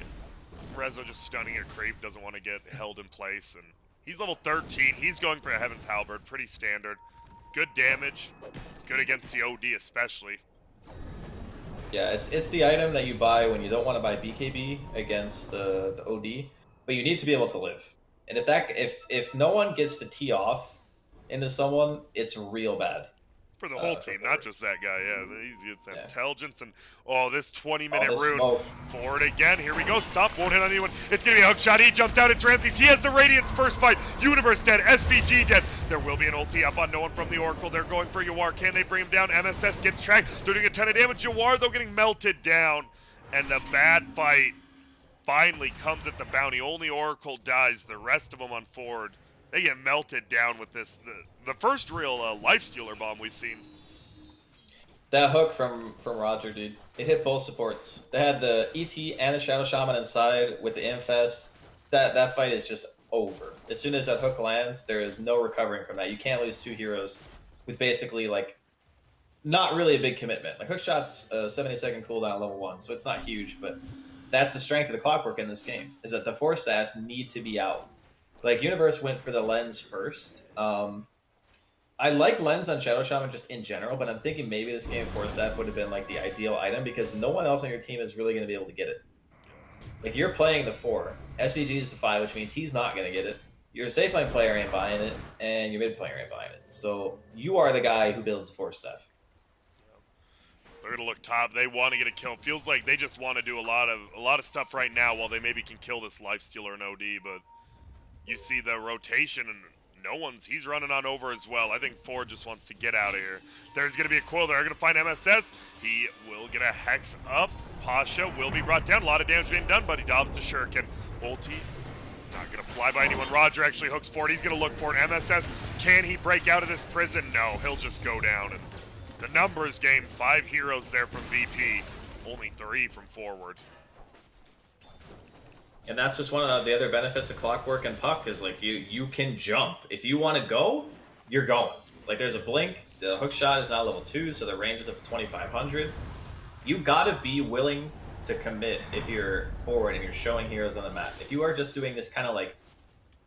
Rezo just stunning a creep, doesn't want to get held in place, and he's level 13. He's going for a Heaven's Halberd, pretty standard. Good damage, good against the OD especially. Yeah, it's the item that you buy when you don't want to buy BKB against the OD, but you need to be able to live. And if no one gets to tee off into someone, it's real bad. For the whole team, not just that guy. Yeah, he's got intelligence, and this 20-minute this rune. smoke. Forward again. Here we go. Stop. Won't hit on anyone. It's gonna be a hook shot. He jumps out. It's Ramses. He has the Radiance first fight. Universe dead. SVG dead. There will be an ulti up on no one from the Oracle. They're going for Yawar. Can they bring him down? MSS gets tracked. They're doing a ton of damage. Yawar though getting melted down, and the bad fight finally comes at the bounty. Only Oracle dies. The rest of them on forward, they get melted down with this. The first real lifestealer bomb we've seen. That hook from Roger, dude, it hit both supports. They had the ET and the Shadow Shaman inside with the Infest. That fight is just over. As soon as that hook lands, there is no recovering from that. You can't lose 2 heroes with basically like not really a big commitment. Like hook shot's a 70-second cooldown level 1, so it's not huge, but that's the strength of the Clockwork in this game, is that the 4 staffs need to be out. Like Universe went for the lens first. I like Lens on Shadow Shaman just in general, but I'm thinking maybe this game 4 staff would have been like the ideal item because no one else on your team is really going to be able to get it. Like you're playing the 4, SVG is the 5, which means he's not going to get it. Your safe lane player ain't buying it, and your mid player ain't buying it. So you are the guy who builds the 4 staff. They're gonna look top. They want to get a kill. Feels like they just want to do a lot of stuff right now while they maybe can kill this lifestealer and OD. But you see the rotation and. He's running on over as well. I think Ford just wants to get out of here. There's going to be a coil. They're going to find MSS. He will get a Hex up. Pasha will be brought down. A lot of damage being done, but he dobs the Shuriken. Ulti, not going to fly by anyone. Roger actually hooks Ford. He's going to look for an MSS. Can he break out of this prison? No, he'll just go down. And the numbers game, 5 heroes there from VP, only 3 from forward. And that's just one of the other benefits of Clockwork and Puck is like you can jump. If you want to go, you're going. Like there's a blink. The hook shot is now level 2, so the range is up to 2,500. You gotta be willing to commit if you're forward and you're showing heroes on the map. If you are just doing this kind of like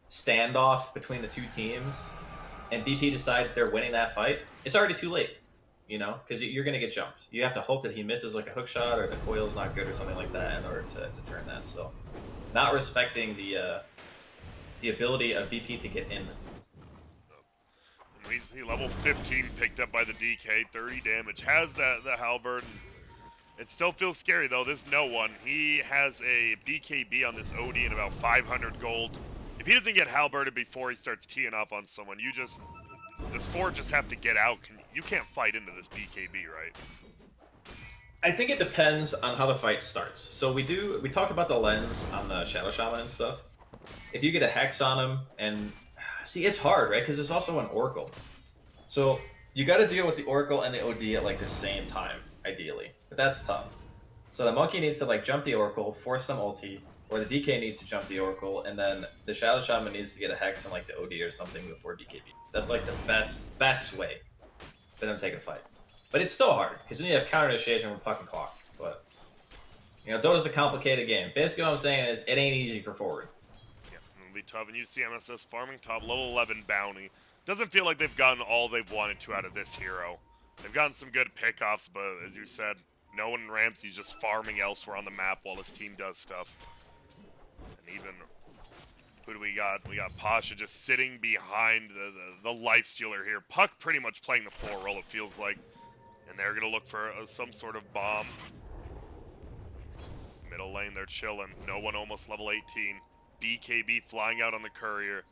standoff between the 2 teams, and BP decide they're winning that fight, it's already too late. You know, because you're gonna get jumped. You have to hope that he misses like a hook shot or the coil's not good or something like that in order to turn that. So. Not respecting the ability of VP to get in. He level 15 picked up by the DK, 30 damage. Has the halberd. It still feels scary though. This no one. He has a BKB on this OD and about 500 gold. If he doesn't get halberded before he starts teeing off on someone, this 4 just have to get out. You can't fight into this BKB, right? I think it depends on how the fight starts. So we talked about the lens on the Shadow Shaman and stuff. If you get a Hex on him, and see, it's hard, right? Because it's also an Oracle. So you got to deal with the Oracle and the OD at like the same time, ideally. But that's tough. So the monkey needs to like jump the Oracle, force some ulti, or the DK needs to jump the Oracle, and then the Shadow Shaman needs to get a Hex on like the OD or something before BKB. That's like the best way for them to take a fight. But it's still hard, because then you have counter initiation with Puck and Clock. But, you know, Dota's a complicated game. Basically what I'm saying is, it ain't easy for forward. Yeah, it'll be tough. And you see MSS farming top level 11 bounty. Doesn't feel like they've gotten all they've wanted to out of this hero. They've gotten some good pickoffs, but as you said, no one in Ramsey's just farming elsewhere on the map while his team does stuff. And even, who do we got? We got Pasha just sitting behind the lifestealer here. Puck pretty much playing the 4 role, it feels like. And they're going to look for some sort of bomb. Middle lane, they're chilling. No one almost level 18. BKB flying out on the courier.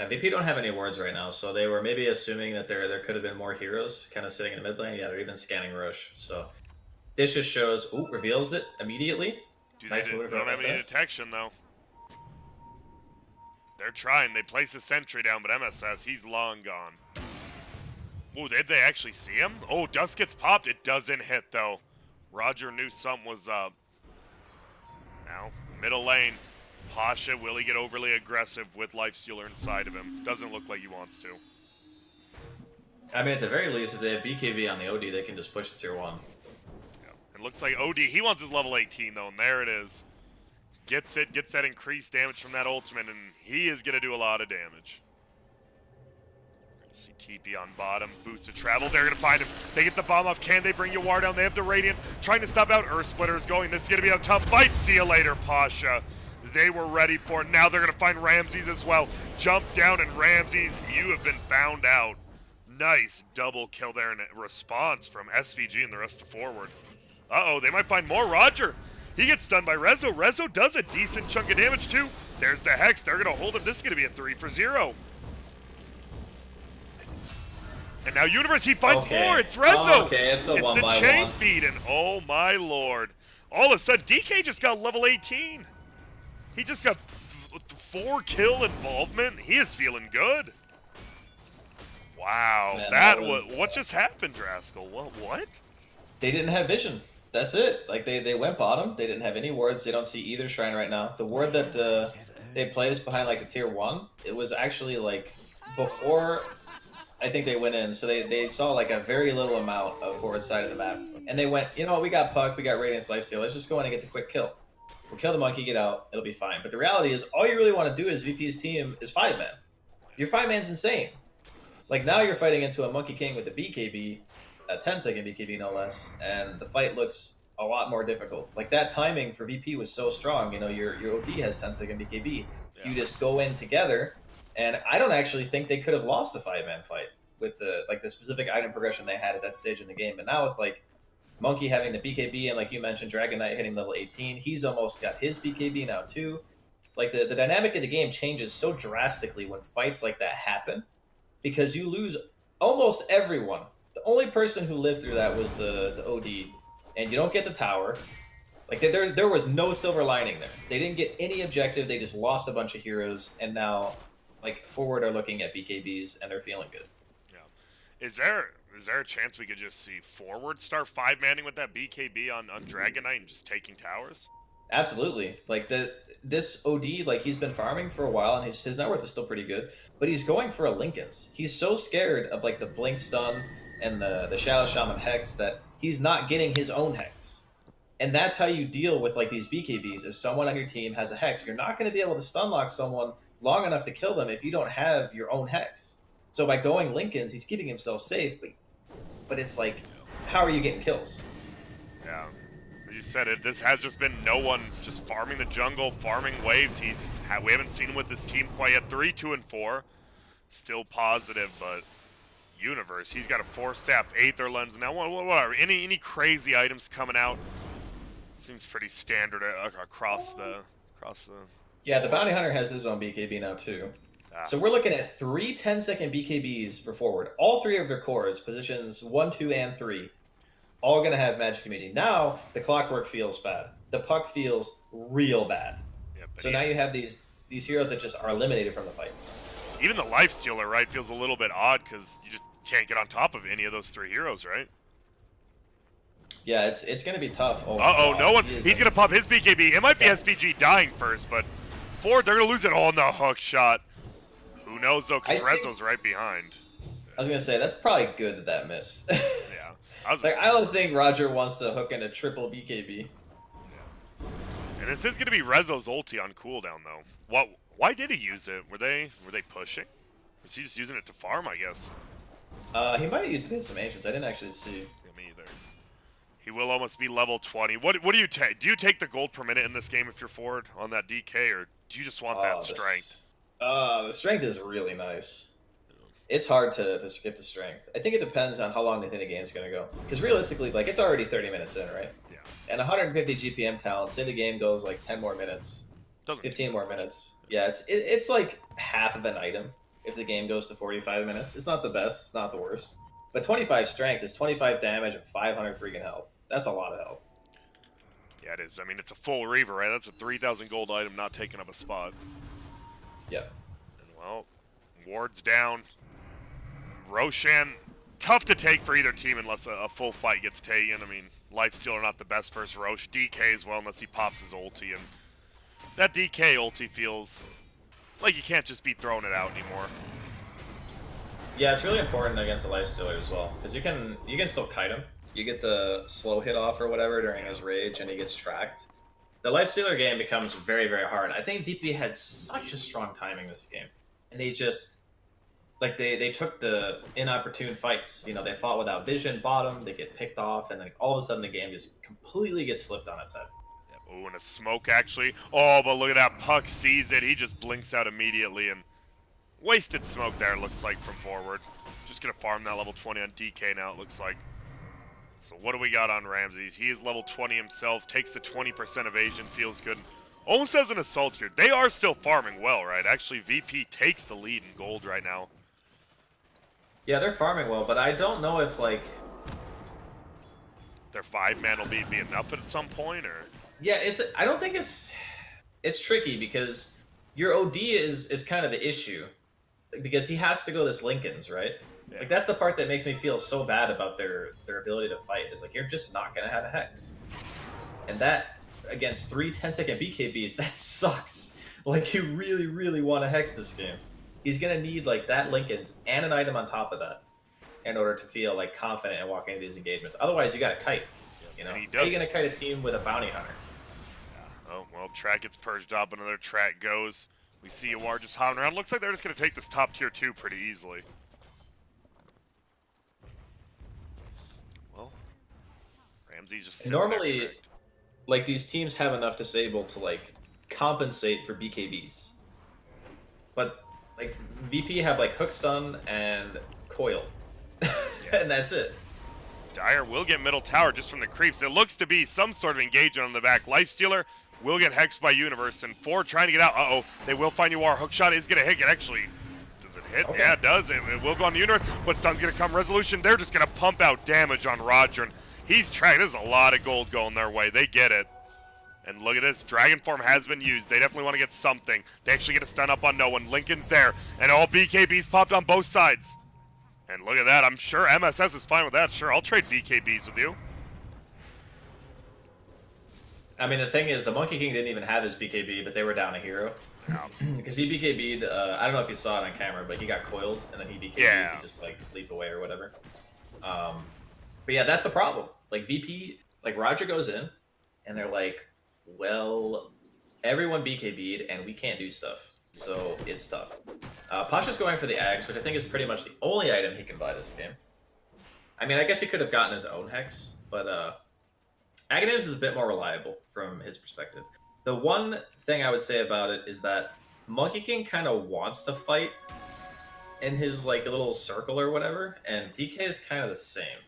VP don't have any wards right now, so they were maybe assuming that there could have been more heroes kind of sitting in the mid lane. Yeah, they're even scanning Roche. So this just shows, ooh, reveals it immediately. Dude, nice they move don't from have any MSS. detection, though. They're trying. They place a sentry down, but MSS, he's long gone. Ooh, did they actually see him? Oh, Dust gets popped. It doesn't hit, though. Roger knew something was up. Now, middle lane. Pasha, will he get overly aggressive with Lifestealer inside of him? Doesn't look like he wants to. I mean, at the very least, if they have BKB on the OD, they can just push to tier 1. Yeah. It looks like OD, he wants his level 18, though, and there it is. Gets it, gets that increased damage from that ultimate, and he is going to do a lot of damage. See TP on bottom, boots of travel, they're gonna find him. They get the bomb off, can they bring Yawar down? They have the Radiance, trying to stop out. Earth Splitter's going, this is gonna be a tough fight. See you later, Pasha. They were ready for it. Now they're gonna find Ramses as well. Jump down, and Ramses, you have been found out. Nice double kill there in response from SVG and the rest of forward. Uh-oh, they might find more. Roger, he gets stunned by Rezo. Rezo does a decent chunk of damage too. There's the Hex, they're gonna hold him. This is gonna be a 3 for 0. And now Universe, he finds more. It's Rezo. Oh, okay, it's the one a by chain one. feed, and oh my lord. All of a sudden, DK just got level 18. He just got 4 kill involvement. He is feeling good. Wow, Man, that was what just happened, Draskell? What? They didn't have vision. That's it. Like, they went bottom. They didn't have any wards. They don't see either shrine right now. The ward that they played is behind, like, the tier 1. It was actually, like, before I think they went in. So they saw, like, a very little amount of forward side of the map. And they went, you know, we got Puck, we got Radiance Lifesteal. Let's just go in and get the quick kill. We'll kill the monkey, get out. It'll be fine. But the reality is, all you really want to do as VP's team is 5-man. Your 5-man's insane. Like, now you're fighting into a Monkey King with a BKB, a 10-second BKB no less, and the fight looks a lot more difficult. Like, that timing for VP was so strong. You know, your OD has 10-second BKB. Yeah. You just go in together, and I don't actually think they could have lost a 5-man fight with the specific item progression they had at that stage in the game. But now with, like, Monkey having the BKB, and like you mentioned, Dragon Knight hitting level 18, he's almost got his BKB now too. Like, the dynamic of the game changes so drastically when fights like that happen, because you lose almost everyone. The only person who lived through that was the OD, and you don't get the tower. Like, there was no silver lining there. They didn't get any objective. They just lost a bunch of heroes, and now, like, forward are looking at BKBs, and they're feeling good. Yeah. Is there a chance we could just see forward start 5-manning with that BKB on Dragon Knight and just taking towers? Absolutely. Like, this OD, like, he's been farming for a while, and his net worth is still pretty good, but he's going for a Linken's. He's so scared of, like, the Blink Stun and the Shadow Shaman Hex that he's not getting his own Hex. And that's how you deal with, like, these BKBs, is someone on your team has a Hex. You're not going to be able to stun lock someone long enough to kill them if you don't have your own Hex. So by going Linken's, he's keeping himself safe, but it's like, how are you getting kills? Yeah. You said it. This has just been no one just farming the jungle, farming waves. We haven't seen him with his team quite yet. 3, 2, and 4. Still positive, but Universe, he's got a 4-staff Aether Lens. Now, what are any crazy items coming out? Seems pretty standard across the. Yeah, the Bounty Hunter has his own BKB now too. So we're looking at 3 10-second BKBs for forward. All 3 of their cores, positions 1, 2, and 3, all going to have Magic Immunity. Now, the Clockwork feels bad. The Puck feels real bad. Yeah, so now you have these heroes that just are eliminated from the fight. Even the Lifestealer, right, feels a little bit odd because you just can't get on top of any of those 3 heroes, right? Yeah, it's gonna be tough. Oh my Uh-oh, god. no one. He's going to pop his BKB. It might be SVG dying first, but Ford, they're going to lose it all in the hook shot. Who knows, though, because Rezo's right behind. I was gonna say that's probably good that that missed. Yeah. I don't think Roger wants to hook in a triple BKB. Yeah. And this is gonna be Rezo's ulti on cooldown though. What? Why did he use it? Were they pushing? Was he just using it to farm? I guess. He might have used it in some ancients. I didn't actually see. Yeah, me either. He will almost be level 20. What do you take? Do you take the gold per minute in this game if you're forward on that DK, or do you just want that strength? The strength is really nice. It's hard to skip the strength. I think it depends on how long they think the game's going to go. Because realistically, like, it's already 30 minutes in, right? Yeah. And 150 GPM talent, say the game goes like 10 more minutes, 15 more minutes. Yeah, it's like half of an item if the game goes to 45 minutes. It's not the best, it's not the worst. But 25 strength is 25 damage and 500 freaking health. That's a lot of health. Yeah, it is. I mean, it's a full Reaver, right? That's a 3,000 gold item not taking up a spot. Yep. And, well, Ward's down. Roshan, tough to take for either team unless a full fight gets taken. I mean, Lifestealer not the best versus Roche. DK as well unless he pops his ulti. And that DK ulti feels like you can't just be throwing it out anymore. Yeah, it's really important against the Lifestealer as well. Because you can still kite him. You get the slow hit off or whatever during his rage and he gets tracked. The Lifestealer game becomes very, very hard. I think VP had such a strong timing this game. And they just... Like, they took the inopportune fights. You know, they fought without vision, bottom, they get picked off, and like all of a sudden the game just completely gets flipped on its head. Yeah, oh, and a smoke, actually. Oh, but look at that. Puck sees it. He just blinks out immediately, and wasted smoke there, looks like, from forward. Just going to farm that level 20 on DK now, it looks like. So what do we got on Ramses? He is level 20 himself, takes the 20% evasion, feels good. Almost as an assault here. They are still farming well, right? Actually, VP takes the lead in gold right now. Yeah, they're farming well, but I don't know if, like... Their 5-man will be enough at some point, or... Yeah, I don't think it's tricky, because your OD is kind of the issue. Because he has to go this Lincoln's, right? Yeah. Like, that's the part that makes me feel so bad about their ability to fight, is like, you're just not going to have a Hex. And that, against 3 10-second BKBs, that sucks. Like, you really, really want to Hex this game. He's going to need, like, that Lincoln's and an item on top of that in order to feel, like, confident in walking into these engagements. Otherwise, you got to kite, you know? How are you going to kite a team with a bounty hunter? Yeah. Oh, well, track gets purged up. Another track goes. We see Awar just hopping around. Looks like they're just going to take this top tier 2 pretty easily. Well, Ramsey's just normally, like, these teams have enough Disable to, like, compensate for BKBs. But... Like, VP have, like, Hook Stun and Coil. And that's it. Dire will get middle tower just from the creeps. It looks to be some sort of engagement on the back. Lifestealer will get hexed by Universe, and Ford trying to get out. Uh-oh, they will find Uar. Hookshot is going to hit. It actually, does it hit? Okay. Yeah, it does. It will go on the Universe, but Stun's going to come. Resolution, they're just going to pump out damage on Roger, and he's trying. There's a lot of gold going their way. They get it. And look at this, Dragon Form has been used. They definitely want to get something. They actually get a stun up on no one. Lincoln's there, and all BKBs popped on both sides. And look at that, I'm sure MSS is fine with that. Sure, I'll trade BKBs with you. I mean, the thing is, the Monkey King didn't even have his BKB, but they were down a hero. Because he BKB'd, I don't know if you saw it on camera, but he got coiled, and then he BKB'd to just, like, leap away or whatever. But yeah, that's the problem. Like, VP, like, Roger goes in, and they're like, well, everyone BKB'd, and we can't do stuff. So, it's tough. Pasha's going for the Ags, which I think is pretty much the only item he can buy this game. I mean, I guess he could have gotten his own Hex, but Aghanims is a bit more reliable from his perspective. The one thing I would say about it is that Monkey King kind of wants to fight in his, like, little circle or whatever, and DK is kind of the same.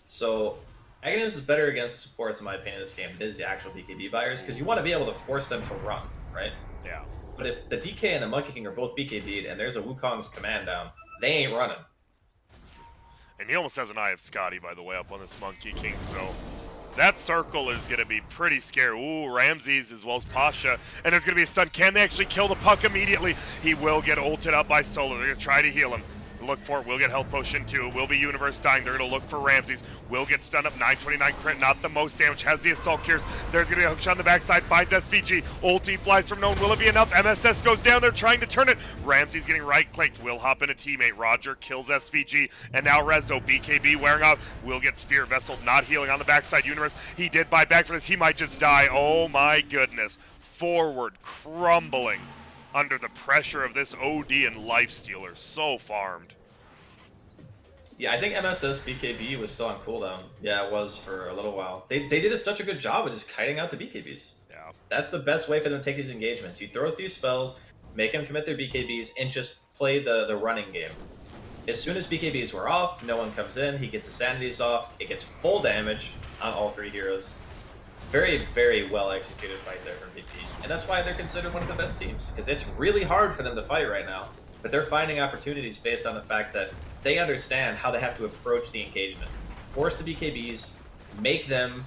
So, Aghanims is better against the supports, in my opinion, in this game than it is the actual BKB buyers, because you want to be able to force them to run, right? Yeah. But if the DK and the Monkey King are both BKB'd and there's a Wukong's command down, they ain't running. And he almost has an Eye of Scotty, by the way, up on this Monkey King, so that circle is going to be pretty scary. Ooh, Ramses as well as Pasha. And there's going to be a stun. Can they actually kill the puck immediately? He will get ulted up by Solo. They're going to try to heal him. Look for it. Will get health potion too. Will be Universe dying. They're going to look for Ramses. Will get stunned up. 929 crit. Not the most damage. Has the Assault Cures. There's going to be a hook shot on the backside. Finds SVG. Ulti flies from Known. Will it be enough? MSS goes down. They're trying to turn it. Ramses getting right-clicked. Will hop in a teammate. Roger kills SVG. And now Rezo. BKB wearing off. Will get Spirit Vessel. Not healing on the backside. Universe. He did buy back for this. He might just die. Oh my goodness. Forward crumbling under the pressure of this OD and Lifestealer. So farmed. Yeah, I think MSS BKB was still on cooldown. Yeah, it was for a little while. They did such a good job of just kiting out the BKBs. Yeah. That's the best way for them to take these engagements. You throw a few spells, make them commit their BKBs, and just play the running game. As soon as BKBs were off, no one comes in, he gets his sanities off, it gets full damage on all three heroes. Very, very well executed fight there from VP. And that's why they're considered one of the best teams, because it's really hard for them to fight right now. But they're finding opportunities based on the fact that they understand how they have to approach the engagement. Force the BKBs, make them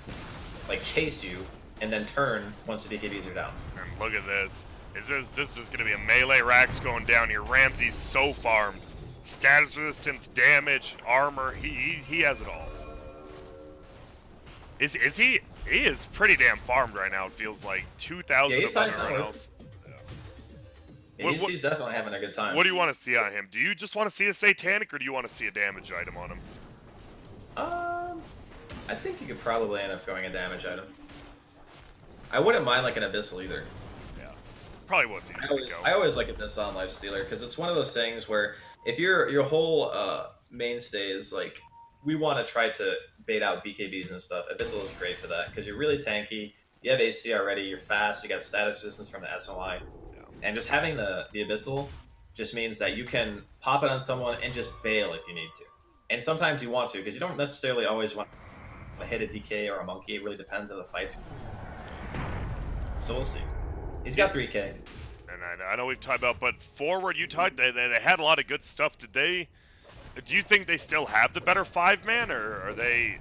like chase you, and then turn once the BKBs are down. And look at this. This is going to be a melee Rax going down here. Ramsey's so farmed. Status resistance, damage, armor. He has it all. Is he? He is pretty damn farmed right now. It feels like 2,000 above everyone else. Yeah, he's definitely having a good time. What do you want to see on him? Do you just want to see a Satanic, or do you want to see a damage item on him? I think you could probably end up going a damage item. I wouldn't mind like an Abyssal either. Yeah, probably would. I always like Abyssal on Lifestealer because it's one of those things where if your whole mainstay is like we want to try to bait out BKBs and stuff, Abyssal is great for that because you're really tanky. You have AC already. You're fast. You got status resistance from the SLI. And just having the Abyssal just means that you can pop it on someone and just bail if you need to. And sometimes you want to, because you don't necessarily always want to hit a DK or a Monkey. It really depends on the fights. So we'll see. He's got 3K. And I know we've talked about, but forward, you talked, they had a lot of good stuff. Do you think they still have the better 5-man, or are they...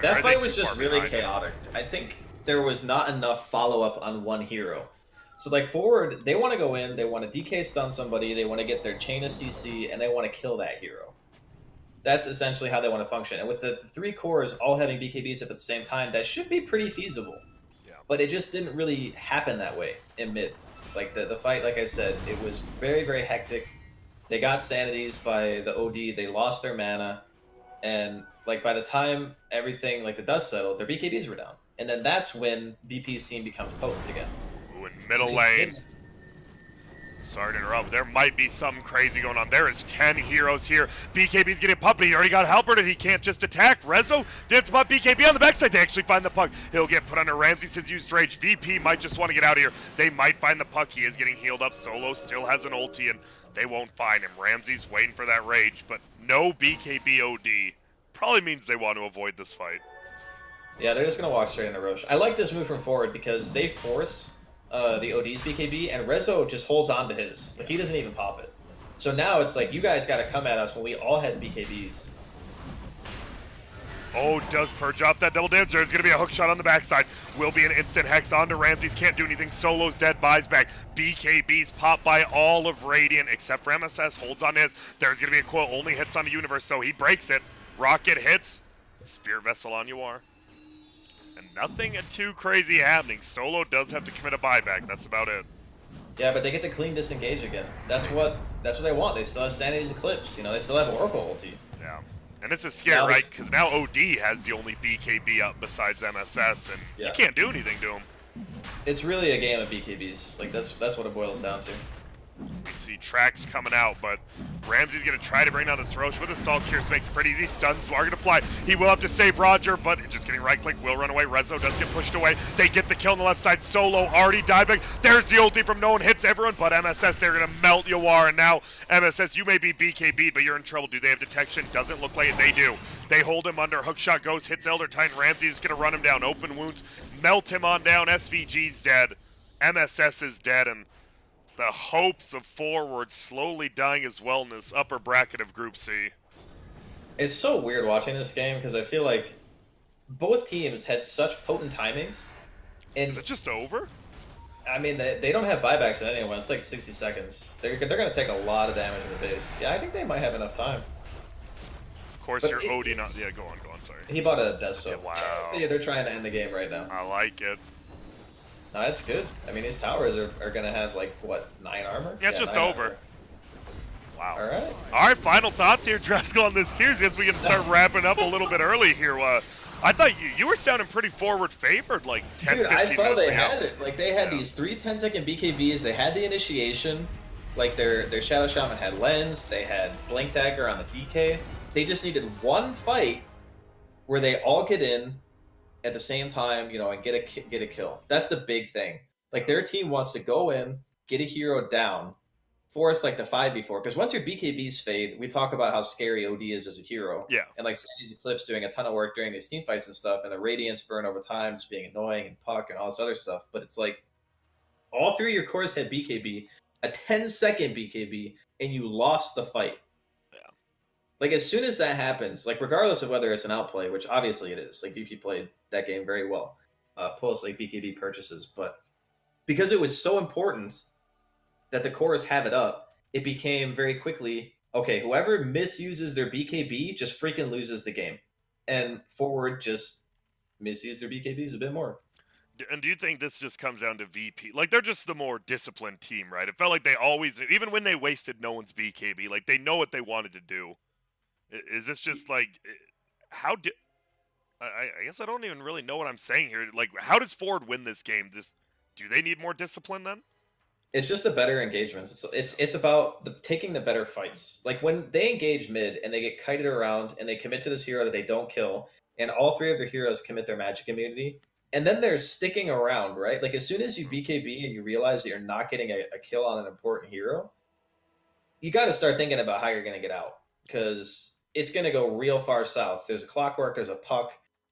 That fight was just really chaotic. I think there was not enough follow-up on one hero. So, like, forward, they want to go in, they want to DK stun somebody, they want to get their chain of CC, and they want to kill that hero. That's essentially how they want to function. And with the 3 cores all having BKBs up at the same time, that should be pretty feasible. Yeah. But it just didn't really happen that way in mid. Like, the fight, like I said, it was very, very hectic. They got sanities by the OD, they lost their mana, and, like, by the time everything, like, the dust settled, their BKBs were down. And then that's when VP's team becomes potent again. Middle lane. Sorry to interrupt. There might be something crazy going on. There is 10 heroes here. BKB's getting pumped, but he already got halberded. He can't just attack. Rezo didn't have to pop BKB on the backside. They actually find the puck. He'll get put under Ramsey since used rage. VP might just want to get out of here. They might find the puck. He is getting healed up. Solo still has an ulti, and they won't find him. Ramsey's waiting for that rage, but no BKB OD. Probably means they want to avoid this fight. Yeah, they're just going to walk straight into Roche. I like this move from forward because they force... the OD's BKB, and Rezo just holds on to his. Like, he doesn't even pop it. So now it's like, you guys got to come at us when we all had BKBs. Oh, does Purge off that double damage? There's going to be a hook shot on the backside. Will be an instant hex onto Ramses. Can't do anything. Solo's dead, buys back. BKBs pop by all of Radiant, except for MSS. Holds on his. There's going to be a quote. Only hits on the Universe, so he breaks it. Rocket hits. Spirit Vessel on you are. And nothing too crazy happening. Solo does have to commit a buyback. That's about it. Yeah, but they get the clean disengage again. That's what they want. They still have Sanity's Eclipse. You know, they still have Oracle ulti. Yeah. And it's a scare, right? Because now OD has the only BKB up besides MSS, and you can't do anything to him. It's really a game of BKBs. Like, that's what it boils down to. We see tracks coming out, but Ramsey's going to try to bring down this Roche with Assault Cures. Makes it pretty easy. Stuns are going to fly. He will have to save Roger, but just getting right-click. Will run away. Rezo does get pushed away. They get the kill on the left side. Solo already died back. There's the ulti from no one. Hits everyone, but MSS, they're going to melt Yawar. And now, MSS, you may be BKB, but you're in trouble. Do they have detection? Doesn't look like it. They do. They hold him under. Hookshot goes, hits Elder Titan. Ramsey's going to run him down. Open wounds. Melt him on down. SVG's dead. MSS is dead, and the hopes of forward slowly dying as well in this upper bracket of Group C. It's so weird watching this game because I feel like both teams had such potent timings. And is it just over? I mean, they don't have buybacks in anyone. It's like 60 seconds. They're going to take a lot of damage in the base. Yeah, I think they might have enough time. Of course, But your OD not. Yeah, it's go on. Sorry. he bought a death That's it. soap. Wow. Yeah, they're trying to end the game right now. I like it. No, that's good. I mean, these towers are going to have like what, 9 armor? Yeah, it's just 9 over. armor. Wow. All right. Final thoughts here, Dreskel, on this series as we can start wrapping up a little bit early here. I thought you were sounding pretty forward favored, like 10, Dude, 15 I thought minutes they ago. had it. Like they had these 3 10-second BKBs. They had the initiation. Like their Shadow Shaman had lens. They had Blink Dagger on the DK. They just needed one fight where they all get in at the same time, and get a kill. That's the big thing. Like their team wants to go in, get a hero down, force like the 5v4. Because once your BKBs fade, we talk about how scary OD is as a hero. Yeah. And like Sandy's Eclipse doing a ton of work during these team fights and stuff, and the Radiance burn over time just being annoying and Puck and all this other stuff. But it's like all 3 of your cores had BKB, a 10-second BKB, and you lost the fight. Like, as soon as that happens, like, regardless of whether it's an outplay, which obviously it is, like, VP played that game very well, post, like, BKB purchases, but because it was so important that the cores have it up, it became very quickly, okay, whoever misuses their BKB just freaking loses the game. And Forward just misused their BKBs a bit more. And do you think this just comes down to VP? Like, they're just the more disciplined team, right? It felt like they always, even when they wasted no one's BKB, like, they know what they wanted to do. Is this just like how do I guess I don't even really know what I'm saying here. Like, how does Ford win this game? Do they need more discipline then? It's just the better engagements. It's about taking the better fights. Like when they engage mid and they get kited around and they commit to this hero that they don't kill, and all 3 of their heroes commit their magic immunity, and then they're sticking around, right? Like as soon as you BKB and you realize that you're not getting a kill on an important hero, you got to start thinking about how you're going to get out, because it's going to go real far south. There's a Clockwork, there's a Puck.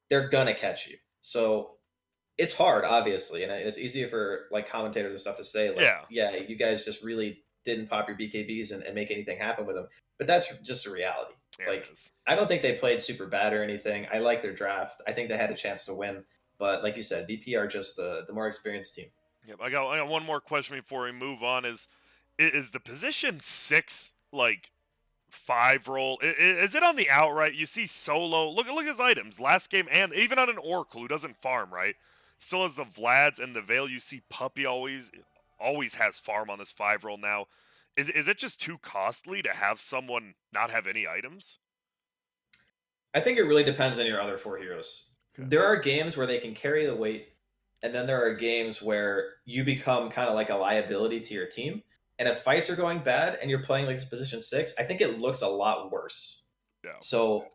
They're going to catch you. So it's hard, obviously, and it's easier for like commentators and stuff to say, like, yeah, you guys just really didn't pop your BKBs and make anything happen with them. But that's just a reality. Yeah, like, I don't think they played super bad or anything. I like their draft. I think they had a chance to win. But like you said, VP are just the more experienced team. Yep, I got one more question before we move on. Is the position 6 like 5 roll? Is it on the outright? You see Solo. Look at his items last game, and even on an Oracle who doesn't farm, right? Still has the Vlads and the Veil. You see Puppy always has farm on this 5 roll now. Is it just too costly to have someone not have any items? I think it really depends on your other 4 heroes. Okay. There are games where they can carry the weight, and then there are games where you become kind of like a liability to your team. And if fights are going bad and you're playing like this position 6, I think it looks a lot worse. Yeah. So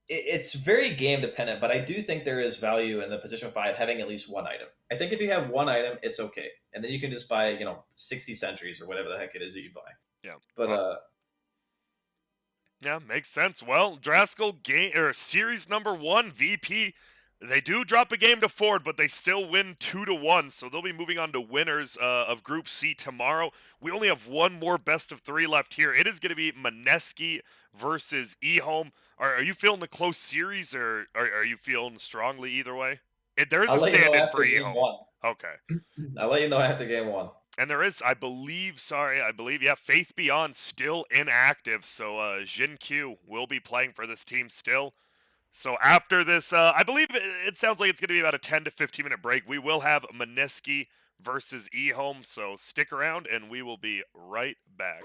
it's very game dependent, but I do think there is value in the position 5 having at least 1 item. I think if you have 1 item, it's okay. And then you can just buy, 60 sentries or whatever the heck it is that you buy. Yeah. But yeah, makes sense. Well, Draskell game or series number 1, VP. They do drop a game to Ford, but they still win 2-1, so they'll be moving on to winners of Group C tomorrow. We only have one more best of 3 left here. It is going to be Maneski versus eHome. Are you feeling the close series, or are you feeling strongly either way? There is a stand-in for eHome. Okay. I'll let you know after game 1. And there is, I believe, yeah, Faith Beyond still inactive, so Jin Q will be playing for this team still. So after this, I believe it sounds like it's going to be about a 10 to 15 minute break. We will have Maneski versus eHome, so stick around and we will be right back.